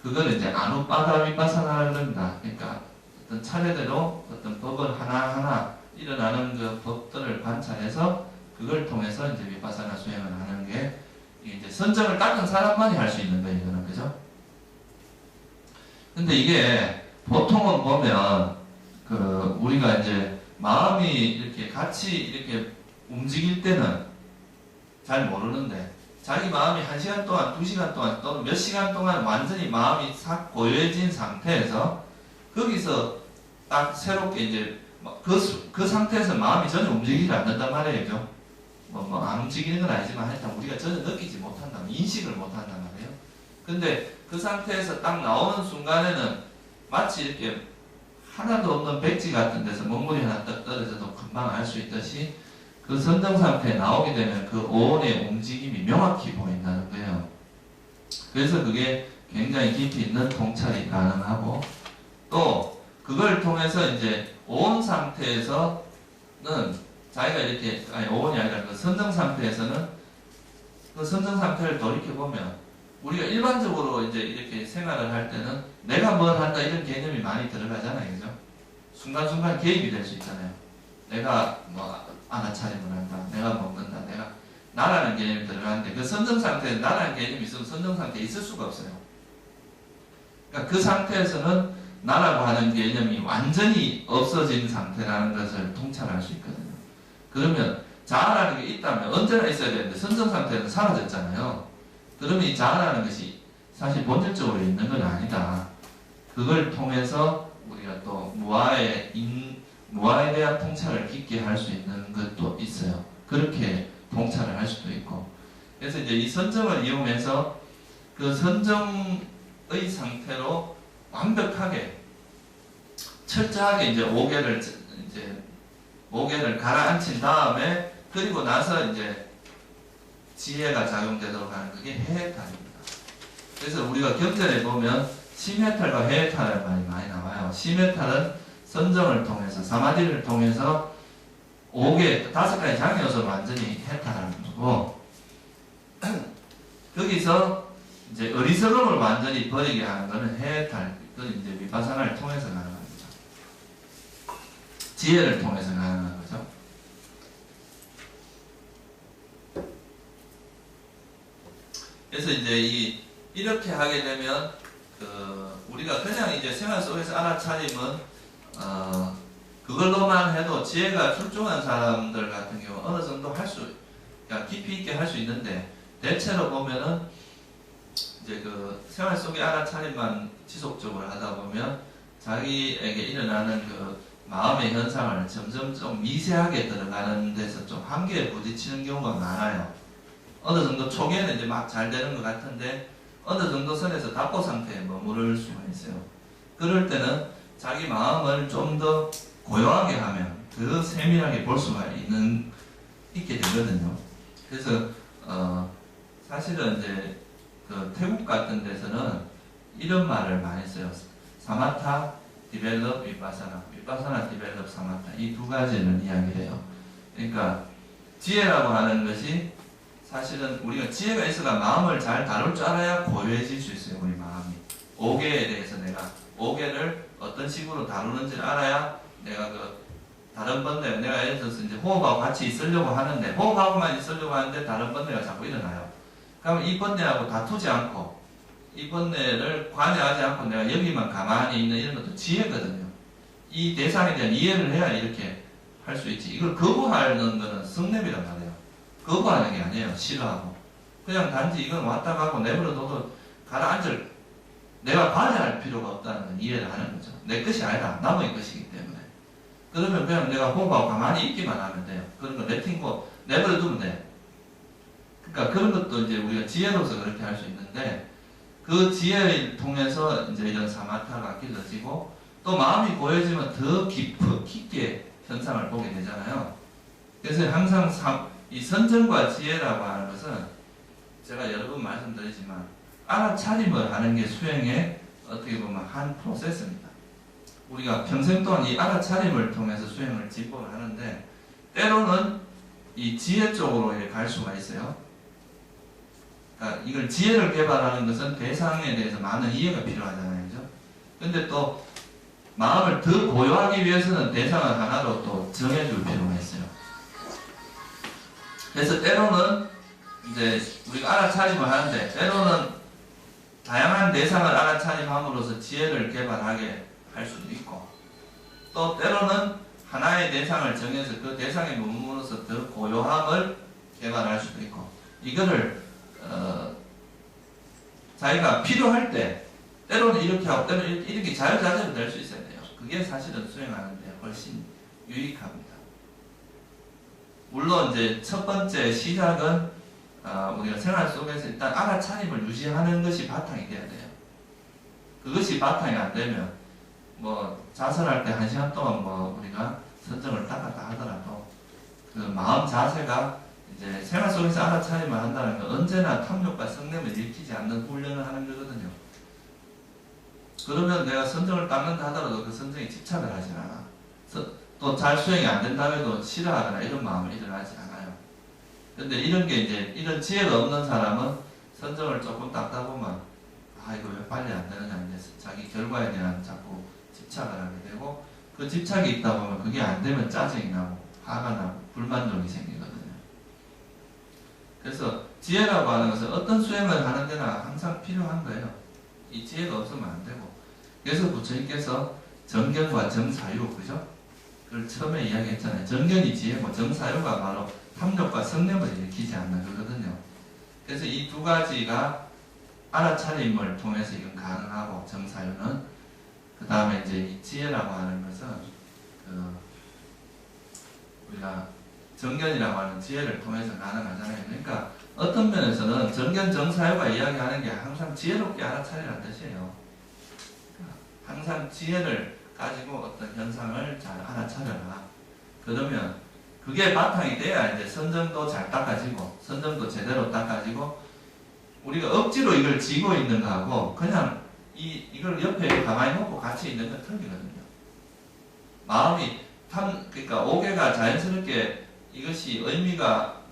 그걸 이제 아누빠다 위파사나를 넣는다. 그러니까 어떤 차례대로 어떤 법을 하나하나 일어나는 그 법들을 관찰해서 그걸 통해서 이제 위파사나 수행을 하는 게 이제 선정을 닦은 사람만이 할 수 있는 거예요, 이거는. 그죠? 근데 이게 보통은 보면 우리가 이제 마음이 이렇게 같이 이렇게 움직일 때는 잘 모르는데, 자기 마음이 1시간 동안, 2시간 동안 또는 몇 시간 동안 완전히 마음이 싹 고요해진 상태에서 거기서 딱 새롭게 이제 그 상태에서 마음이 전혀 움직이지 않는단 말이에요. 안 움직이는 건 아니지만 하여튼 우리가 전혀 느끼지 못한다, 인식을 못한단 말이에요. 근데 그 상태에서 딱 나오는 순간에는 마치 이렇게 하나도 없는 백지 같은 데서 먹물이 하나 떡 떨어져도 금방 알 수 있듯이 그 선정 상태에 나오게 되면 그 오온의 움직임이 명확히 보인다는 거예요. 그래서 그게 굉장히 깊이 있는 통찰이 가능하고, 또 그걸 통해서 이제 오온 상태에서는 자기가 이렇게, 오온이 아니라 그 선정 상태에서는 그 선정 상태를 돌이켜보면 우리가 일반적으로 이제 이렇게 생활을 할 때는 내가 뭘 한다 이런 개념이 많이 들어가잖아요, 그죠? 순간순간 개입이 될 수 있잖아요. 내가 뭐 알아차림을 한다, 내가 먹는다, 내가 나라는 개념이 들어가는데, 그 선정 상태에 나라는 개념이 있으면 선정 상태에 있을 수가 없어요. 그러니까 그 상태에서는 나라고 하는 개념이 완전히 없어진 상태라는 것을 통찰할 수 있거든요. 그러면 자아라는 게 있다면 언제나 있어야 되는데 선정 상태는 사라졌잖아요. 그러면 이 자아라는 것이 사실 본질적으로 있는 건 아니다. 그걸 통해서 우리가 또 무아에 대한 통찰을 깊게 할 수 있는 것도 있어요. 그렇게 통찰을 할 수도 있고. 그래서 이제 이 선정을 이용해서 그 선정의 상태로 완벽하게 철저하게 이제 5개를 가라앉힌 다음에, 그리고 나서 이제 지혜가 작용되도록 하는 그게 해탈입니다. 그래서 우리가 경전에 보면 심해탈과 해해탈의 말이 많이 나와요. 심해탈은 선정을 통해서 사마디를 통해서 5개, 5가지 장애 요소를 완전히 해탈하는 거고 거기서 이제 어리석음을 완전히 버리게 하는 거는 해해탈, 그건 이제 위파사나를 통해서 가능한 거죠. 지혜를 통해서 가능한 거죠. 그래서 이제 이렇게 하게 되면 우리가 그냥 이제 생활 속에서 알아차림은 그걸로만 해도 지혜가 출중한 사람들 같은 경우 어느 정도 그러니까 깊이 있게 할 수 있는데 대체로 보면은 이제 그 생활 속의 알아차림만 지속적으로 하다 보면 자기에게 일어나는 그 마음의 현상을 점점 좀 미세하게 들어가는 데서 좀 한계에 부딪히는 경우가 많아요. 어느 정도 초기에는 이제 막 잘 되는 것 같은데 어느 정도 선에서 답보 상태에 머무를 수가 있어요. 그럴 때는 자기 마음을 좀 더 고요하게 하면 더 세밀하게 볼 수가 있게 되거든요. 그래서 사실은 이제 그 태국 같은 데서는 이런 말을 많이 써요. 사마타, 디벨롭, 위파사나, 위파사나, 디벨롭, 사마타 이 두 가지를 이야기를 해요. 그러니까 지혜라고 하는 것이 사실은 우리가 지혜가 있어가 마음을 잘 다룰 줄 알아야 고요해질 수 있어요. 우리 마음이 5개에 대해서 내가 5개를 어떤 식으로 다루는지를 알아야 내가 다른 번뇌, 내가 예를 들어서 이제 호흡하고 같이 있으려고 하는데 호흡하고만 있으려고 하는데 다른 번뇌가 자꾸 일어나요. 그러면 이 번뇌하고 다투지 않고 이 번뇌를 관여하지 않고 내가 여기만 가만히 있는 이런 것도 지혜거든요. 이 대상에 대한 이해를 해야 이렇게 할 수 있지. 이걸 거부하는 거는 성냄이란 말이에요. 거부하는 게 아니에요. 싫어하고. 그냥 단지 이건 왔다 가고 내버려둬도 가라앉을 내가 관여할 필요가 없다는 건 이해를 하는 거죠. 내 것이 아니라 남의 것이기 때문에. 그러면 그냥 내가 호흡하고 가만히 있기만 하면 돼요. 그런 거 내팅고 내버려두면 돼. 그러니까 그런 것도 이제 우리가 지혜로서 그렇게 할 수 있는데 그 지혜를 통해서 이제 이런 사마타가 길러지고 또 마음이 고여지면 더 깊게 현상을 보게 되잖아요. 그래서 항상 이 선정과 지혜라고 하는 것은 제가 여러 번 말씀드리지만 알아차림을 하는 게 수행의 어떻게 보면 한 프로세스입니다. 우리가 평생 동안 이 알아차림을 통해서 수행을 진법을 하는데 때로는 이 지혜 쪽으로 갈 수가 있어요. 그러니까 이걸 지혜를 개발하는 것은 대상에 대해서 많은 이해가 필요하잖아요. 그죠? 근데 또 마음을 더 고요하기 위해서는 대상을 하나로 또 정해줄 필요가 있어요. 그래서 때로는 이제 우리가 알아차림을 하는데 때로는 다양한 대상을 알아차림함으로써 지혜를 개발하게 할 수도 있고 또 때로는 하나의 대상을 정해서 그 대상에 머무르면서 더 고요함을 개발할 수도 있고 이거를 자기가 필요할 때 때로는 이렇게 하고 때로는 이렇게 자유자재로 될 수 있어야 돼요. 그게 사실은 수행하는 데 훨씬 유익합니다. 물론 이제 첫 번째 시작은 우리가 생활 속에서 일단 알아차림을 유지하는 것이 바탕이 돼야 돼요. 그것이 바탕이 안 되면 뭐 자선할 때 1시간 동안 뭐 우리가 선정을 닦았다 하더라도 그 마음 자세가 이제 생활 속에서 알아차림을 한다는 건 언제나 탐욕과 성냄을 일으키지 않는 훈련을 하는 거거든요. 그러면 내가 선정을 닦는다 하더라도 그 선정에 집착을 하지 않아. 또 잘 수행이 안 된다고 해도 싫어하거나 이런 마음이 일어나지 않아요. 근데 이런 게 이제 이런 지혜가 없는 사람은 선정을 조금 닦다 보면 이거 왜 빨리 안 되느냐 이제 자기 결과에 대한 자꾸 집착을 하게 되고 그 집착이 있다 보면 그게 안 되면 짜증이 나고 화가 나고 불만족이 생기거든요. 그래서 지혜라고 하는 것은 어떤 수행을 하는 데나 항상 필요한 거예요. 이 지혜가 없으면 안 되고 그래서 부처님께서 정견과 정사유 그죠? 그걸 처음에 이야기했잖아요. 정견이 지혜고 정사유가 바로 탐욕과 성냄을 일으키지 않는 거거든요. 그래서 이 두 가지가 알아차림을 통해서 이건 가능하고 정사유는 그 다음에 이제 이 지혜라고 하는 것은 우리가 정견이라고 하는 지혜를 통해서 가능하잖아요. 그러니까 어떤 면에서는 정견 정사유가 이야기하는 게 항상 지혜롭게 알아차리라는 뜻이에요. 항상 지혜를 가지고 어떤 현상을 잘 알아차려라. 그러면 그게 바탕이 돼야 이제 선정도 잘 닦아지고 선정도 제대로 닦아지고 우리가 억지로 이걸 지고 있는 거하고 그냥 이걸 옆에 가만히 놓고 같이 있는 건 틀리거든요. 마음이 그러니까 오개가 자연스럽게 이것이 의미가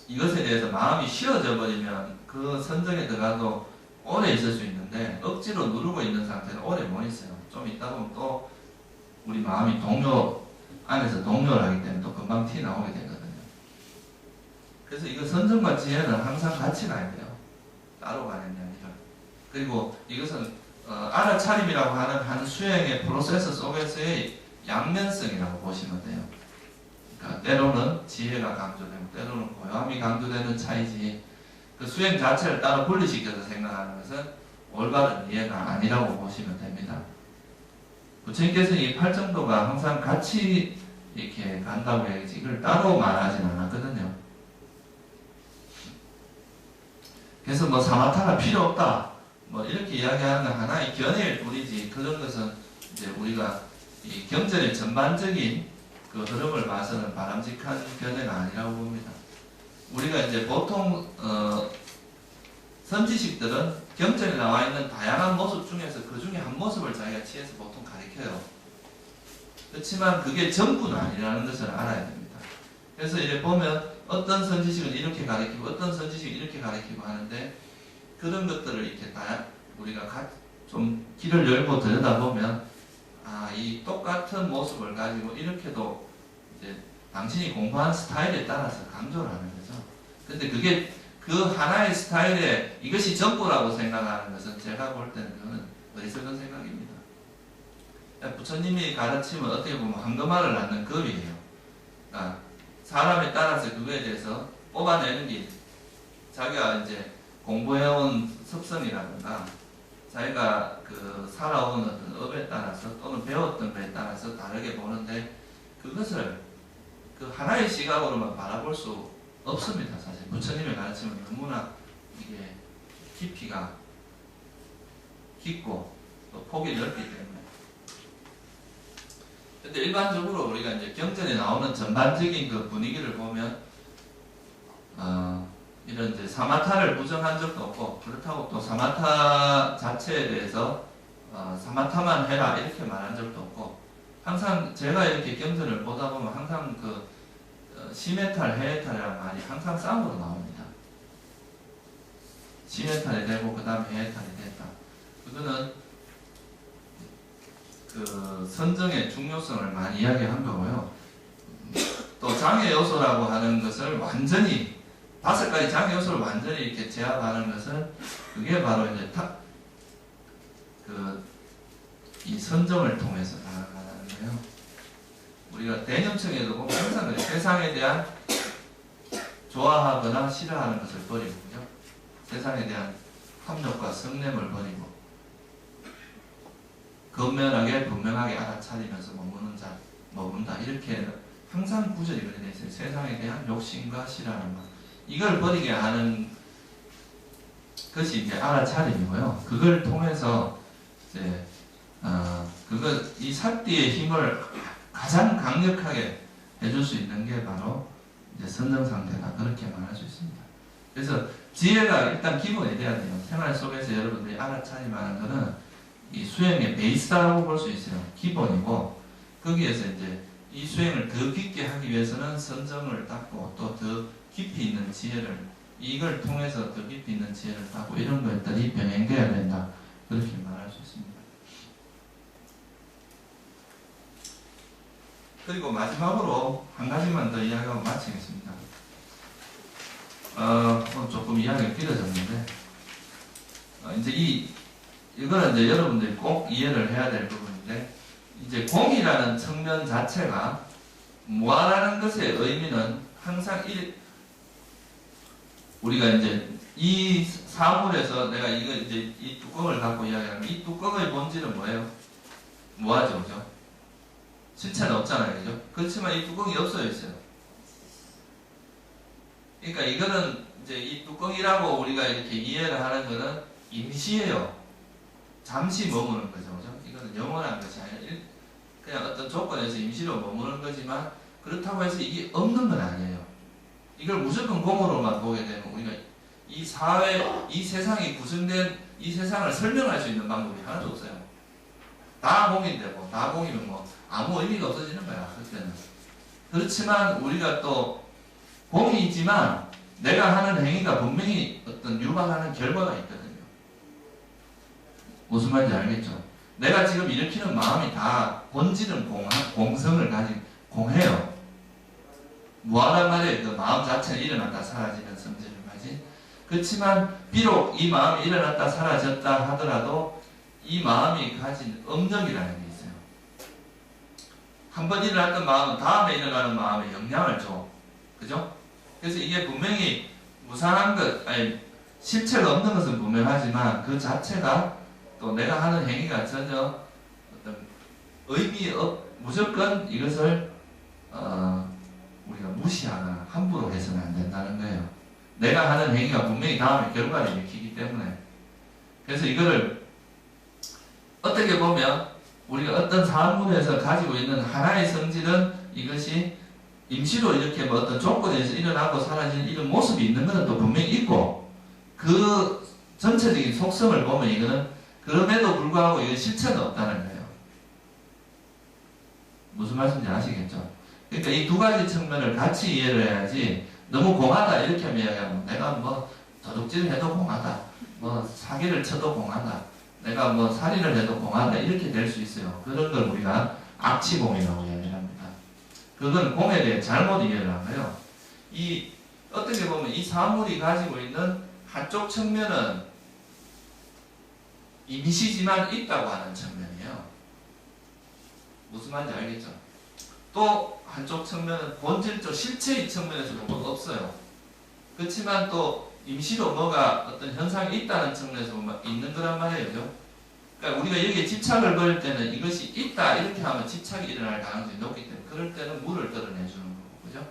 이것에 대해서 마음이 쉬어져 버리면 그 선정에 들어가도 오래 있을 수 있는데 억지로 누르고 있는 상태는 오래 못 있어요. 좀 있다 보면 또 우리 마음이 안에서 동요를 하기 때문에 또 금방 티 나오게 되거든요. 그래서 이거 선정과 지혜는 항상 같이 가야 돼요. 따로 가는 게 아니라. 그리고 이것은 알아차림이라고 하는 한 수행의 프로세스 속에서의 양면성이라고 보시면 돼요. 그러니까 때로는 지혜가 강조되고 때로는 고요함이 강조되는 차이지 그 수행 자체를 따로 분리시켜서 생각하는 것은 올바른 이해가 아니라고 보시면 됩니다. 부처님께서는 이 팔정도가 항상 같이 이렇게 간다고 해야지 이걸 따로 말하진 않았거든요. 그래서 뭐 사마타가 필요 없다 뭐 이렇게 이야기하는 건 하나의 견해일 뿐이지 그런 것은 이제 우리가 이 경전의 전반적인 그 흐름을 봐서는 바람직한 견해가 아니라고 봅니다. 우리가 이제 보통 선지식들은 경전에 나와 있는 다양한 모습 중에서 그 중에 한 모습을 자기가 취해서 보통 가르쳐요. 그렇지만 그게 전부는 아니라는 것을 알아야 됩니다. 그래서 이제 보면 어떤 선지식은 이렇게 가르치고 어떤 선지식은 이렇게 가르치고 하는데 그런 것들을 이렇게 우리가 좀 길을 열고 들여다보면 이 똑같은 모습을 가지고 이렇게도 이제 당신이 공부한 스타일에 따라서 강조를 하는 거죠. 근데 그게 그 하나의 스타일에 이것이 전부라고 생각하는 것은 제가 볼 때는 그거는 어리석은 생각입니다. 부처님이 가르침은 어떻게 보면 황금알을 낳는 급이에요. 그러니까 사람에 따라서 그거에 대해서 뽑아내는 게 자기가 이제 공부해온 습성이라든가 자기가 그 살아온 어떤 업에 따라서 또는 배웠던 것에 따라서 다르게 보는데 그것을 그 하나의 시각으로만 바라볼 수 없습니다. 사실 부처님의 가르침은 너무나 이게 깊이가 깊고 또 폭이 넓기 때문에. 근데 일반적으로 우리가 이제 경전에 나오는 전반적인 그 분위기를 보면 이런 이제 사마타를 부정한 적도 없고 그렇다고 또 사마타 자체에 대해서 사마타만 해라 이렇게 말한 적도 없고 항상 제가 이렇게 경전을 보다 보면 항상 그 시메탈, 해해탈이라는 말이 항상 쌍으로 나옵니다. 시메탈이 되고 그 다음에 해해탈이 됐다. 그거는 그 선정의 중요성을 많이 이야기한 거고요. 또 장애 요소라고 하는 것을 완전히 5가지 장애 요소를 완전히 이렇게 제압하는 것은 그게 바로 이제 이 선정을 통해서 나아가는 거예요. 우리가 대념청에도 보면 항상 세상에 대한 좋아하거나 싫어하는 것을 버리고요. 세상에 대한 탐욕과 성냄을 버리고 건면하게 분명하게 알아차리면서 머문다 이렇게 항상 구절이 그렇게 되어 있어요. 세상에 대한 욕심과 싫어하는 것 이걸 버리게 하는 것이 이제 알아차림이고요. 그걸 통해서 이제 이 삿띠의 힘을 가장 강력하게 해줄 수 있는 게 바로 이제 선정 상태다 그렇게 말할 수 있습니다. 그래서 지혜가 일단 기본이 돼야 돼요. 생활 속에서 여러분들이 알아차림하는 것은 이 수행의 베이스라고 볼 수 있어요. 기본이고 거기에서 이제 이 수행을 더 깊게 하기 위해서는 선정을 닦고 또 더 깊이 있는 지혜를 이걸 통해서 더 깊이 있는 지혜를 닦고 이런 것들이 병행돼야 된다 그렇게 말할 수 있습니다. 그리고 마지막으로 한 가지만 더 이야기하고 마치겠습니다. 오늘 조금 이야기가 길어졌는데 이제 이거는 이제 여러분들이 꼭 이해를 해야 될 부분인데 이제 공이라는 측면 자체가 무아라는 것의 의미는 항상 우리가 이제 이 사물에서 내가 이거 이제 이 뚜껑을 갖고 이야기하면 이 뚜껑의 본질은 뭐예요? 무아죠, 그죠? 실체는 없잖아요, 그죠? 그렇지만 이 뚜껑이 없어져 있어요. 그러니까 이거는 이제 이 뚜껑이라고 우리가 이렇게 이해를 하는 거는 임시예요. 잠시 머무는 거죠, 그죠? 이거는 영원한 것이 아니라 그냥 어떤 조건에서 임시로 머무는 거지만 그렇다고 해서 이게 없는 건 아니에요. 이걸 무조건 공으로만 보게 되면 우리가 이 사회, 이 세상이 구성된 이 세상을 설명할 수 있는 방법이 하나도 없어요. 다 공인데 다 공이면 아무 의미가 없어지는 거야 그때는. 그렇지만 우리가 또 공이지만 내가 하는 행위가 분명히 어떤 유발하는 결과가 있거든요. 무슨 말인지 알겠죠? 내가 지금 일으키는 마음이 다 본질은 공성을 가진 공해요. 무한한 말이에요. 그 마음 자체는 일어났다 사라지는 성질을 가진. 그렇지만 비록 이 마음이 일어났다 사라졌다 하더라도 이 마음이 가진 업력이라는 게 있어요. 한번 일어났던 마음은 다음에 일어나는 마음에 영향을 줘. 그죠? 그래서 이게 분명히 무상한 것, 아니 실체가 없는 것은 분명하지만 그 자체가 또 내가 하는 행위가 전혀 어떤 의미 무조건 이것을 우리가 무시하거나 함부로 해서는 안 된다는 거예요. 내가 하는 행위가 분명히 다음에 결과를 일으키기 때문에. 그래서 이거를 어떻게 보면 우리가 어떤 사물에서 가지고 있는 하나의 성질은 이것이 임시로 이렇게 어떤 조건에서 일어나고 사라지는 이런 모습이 있는 것은 또 분명히 있고, 그 전체적인 속성을 보면 이거는 그럼에도 불구하고 이건 실체는 없다는 거예요. 무슨 말씀인지 아시겠죠? 그러니까 이 두 가지 측면을 같이 이해를 해야지 너무 공하다 이렇게 하면 내가 도둑질을 해도 공하다, 사기를 쳐도 공하다, 내가 살인을 해도 공하다 이렇게 될 수 있어요. 그런 걸 우리가 악치공이라고 이야기를 합니다. 그건 공에 대해 잘못 이해를 한 거예요. 어떻게 보면 이 사물이 가지고 있는 한쪽 측면은 임시지만 있다고 하는 측면이에요. 무슨 말인지 알겠죠? 또 한쪽 측면은 본질적 실체의 측면에서 보면 없어요. 그렇지만 또 임시로 뭐가 어떤 현상이 있다는 측면에서 보면 있는 거란 말이에요. 그러니까 우리가 여기에 집착을 걸릴 때는 이것이 있다 이렇게 하면 집착이 일어날 가능성이 높기 때문에 그럴 때는 물을 드러내 주는 거고, 그죠?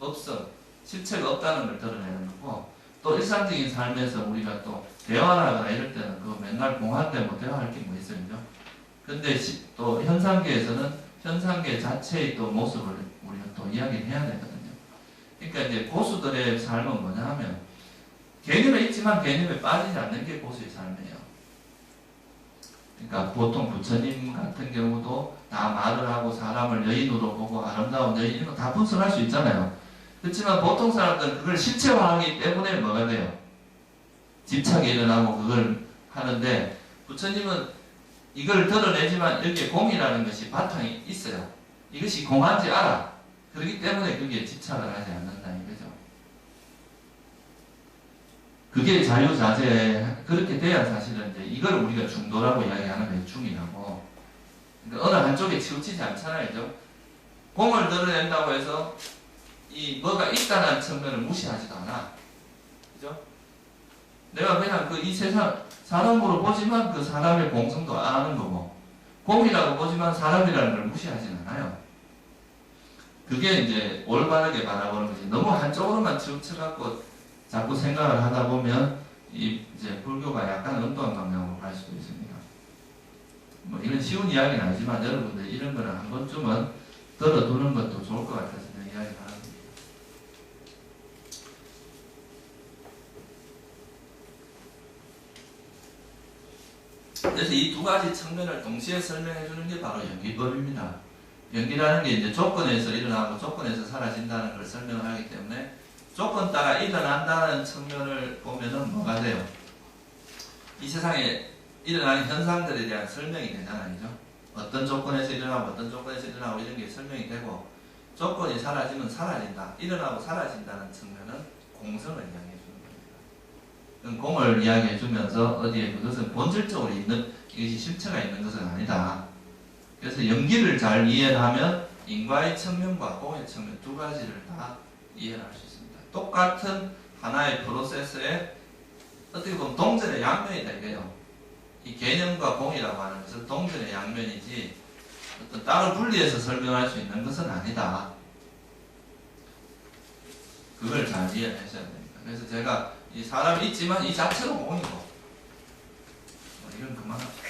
없음, 실체가 없다는 걸 드러내는 거고, 또 일상적인 삶에서 우리가 또 대화를 하거나 이럴 때는 그거 맨날 공한데 대화할 게 뭐 있어요, 그죠? 근데 또 현상계에서는 현상계 자체의 또 모습을 우리가 또 이야기를 해야 되거든요. 그러니까 이제 고수들의 삶은 뭐냐 하면 개념에 있지만 개념에 빠지지 않는 게 고수의 삶이에요. 그러니까 보통 부처님 같은 경우도 다 말을 하고 사람을 여인으로 보고 아름다운 여인 이런 거 다 분석할 수 있잖아요. 그렇지만 보통 사람들은 그걸 실체화하기 때문에 뭐가 돼요? 집착이 일어나고 그걸 하는데, 부처님은 이걸 드러내지만 여기에 공이라는 것이 바탕이 있어요. 이것이 공한지 알아. 그렇기 때문에 그게 집착을 하지 않는다 이거죠. 그게 자유자재. 그렇게 돼야 사실은 이제 이걸 우리가 중도라고 이야기하는 거예요. 중이라고. 그러니까 어느 한쪽에 치우치지 않잖아요. 그죠? 공을 드러낸다고 해서 이 뭐가 있다는 측면을 무시하지도 않아. 그죠? 내가 그냥 이 세상 사람으로 보지만 그 사람의 공성도 아는 거고, 공이라고 보지만 사람이라는 걸 무시하진 않아요. 그게 이제 올바르게 바라보는 거지. 너무 한쪽으로만 치우쳐갖고 자꾸 생각을 하다 보면 이제 불교가 약간 엉뚱한 방향으로 갈 수도 있습니다. 이건 쉬운 이야기는 아니지만 여러분들 이런 거는 한 번쯤은 들어두는 것도 좋을 것 같아서 이야기를 하는 겁니다. 그래서 이 두 가지 측면을 동시에 설명해 주는 게 바로 연기법입니다. 연기라는 게 이제 조건에서 일어나고 조건에서 사라진다는 걸 설명을 하기 때문에 조건 따라 일어난다는 측면을 보면은 뭐가 돼요? 이 세상에 일어나는 현상들에 대한 설명이 되잖아요. 그죠? 어떤 조건에서 일어나고 어떤 조건에서 일어나고 이런 게 설명이 되고, 조건이 사라지면 사라진다. 일어나고 사라진다는 측면은 공성을 이야기해 주는 겁니다. 공을 이야기해 주면서 어디에 그것은 본질적으로 있는, 이것이 실체가 있는 것은 아니다. 그래서 연기를 잘 이해를 하면 인과의 측면과 공의 측면 두 가지를 다 이해를 할 수 있습니다. 똑같은 하나의 프로세스에 어떻게 보면 동전의 양면이다 이거예요. 이 개념과 공이라고 하는 것은 동전의 양면이지 어떤 따로 분리해서 설명할 수 있는 것은 아니다. 그걸 잘 이해하셔야 됩니다. 그래서 제가 이 사람이 있지만 이 자체로 공이고, 이건 그만합시다.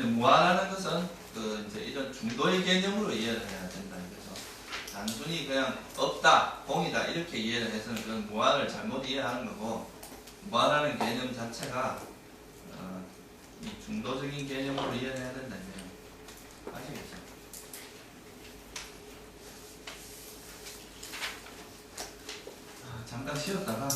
무한하는 것은 이제 이런 중도의 개념으로 이해를 해야 된다. 그래서 단순히 그냥 없다, 공이다 이렇게 이해를 해서는 그건 무한을 잘못 이해하는 거고, 무한하는 개념 자체가 이 중도적인 개념으로 이해를 해야 된다 이거예요. 아시겠죠? 잠깐 쉬었다가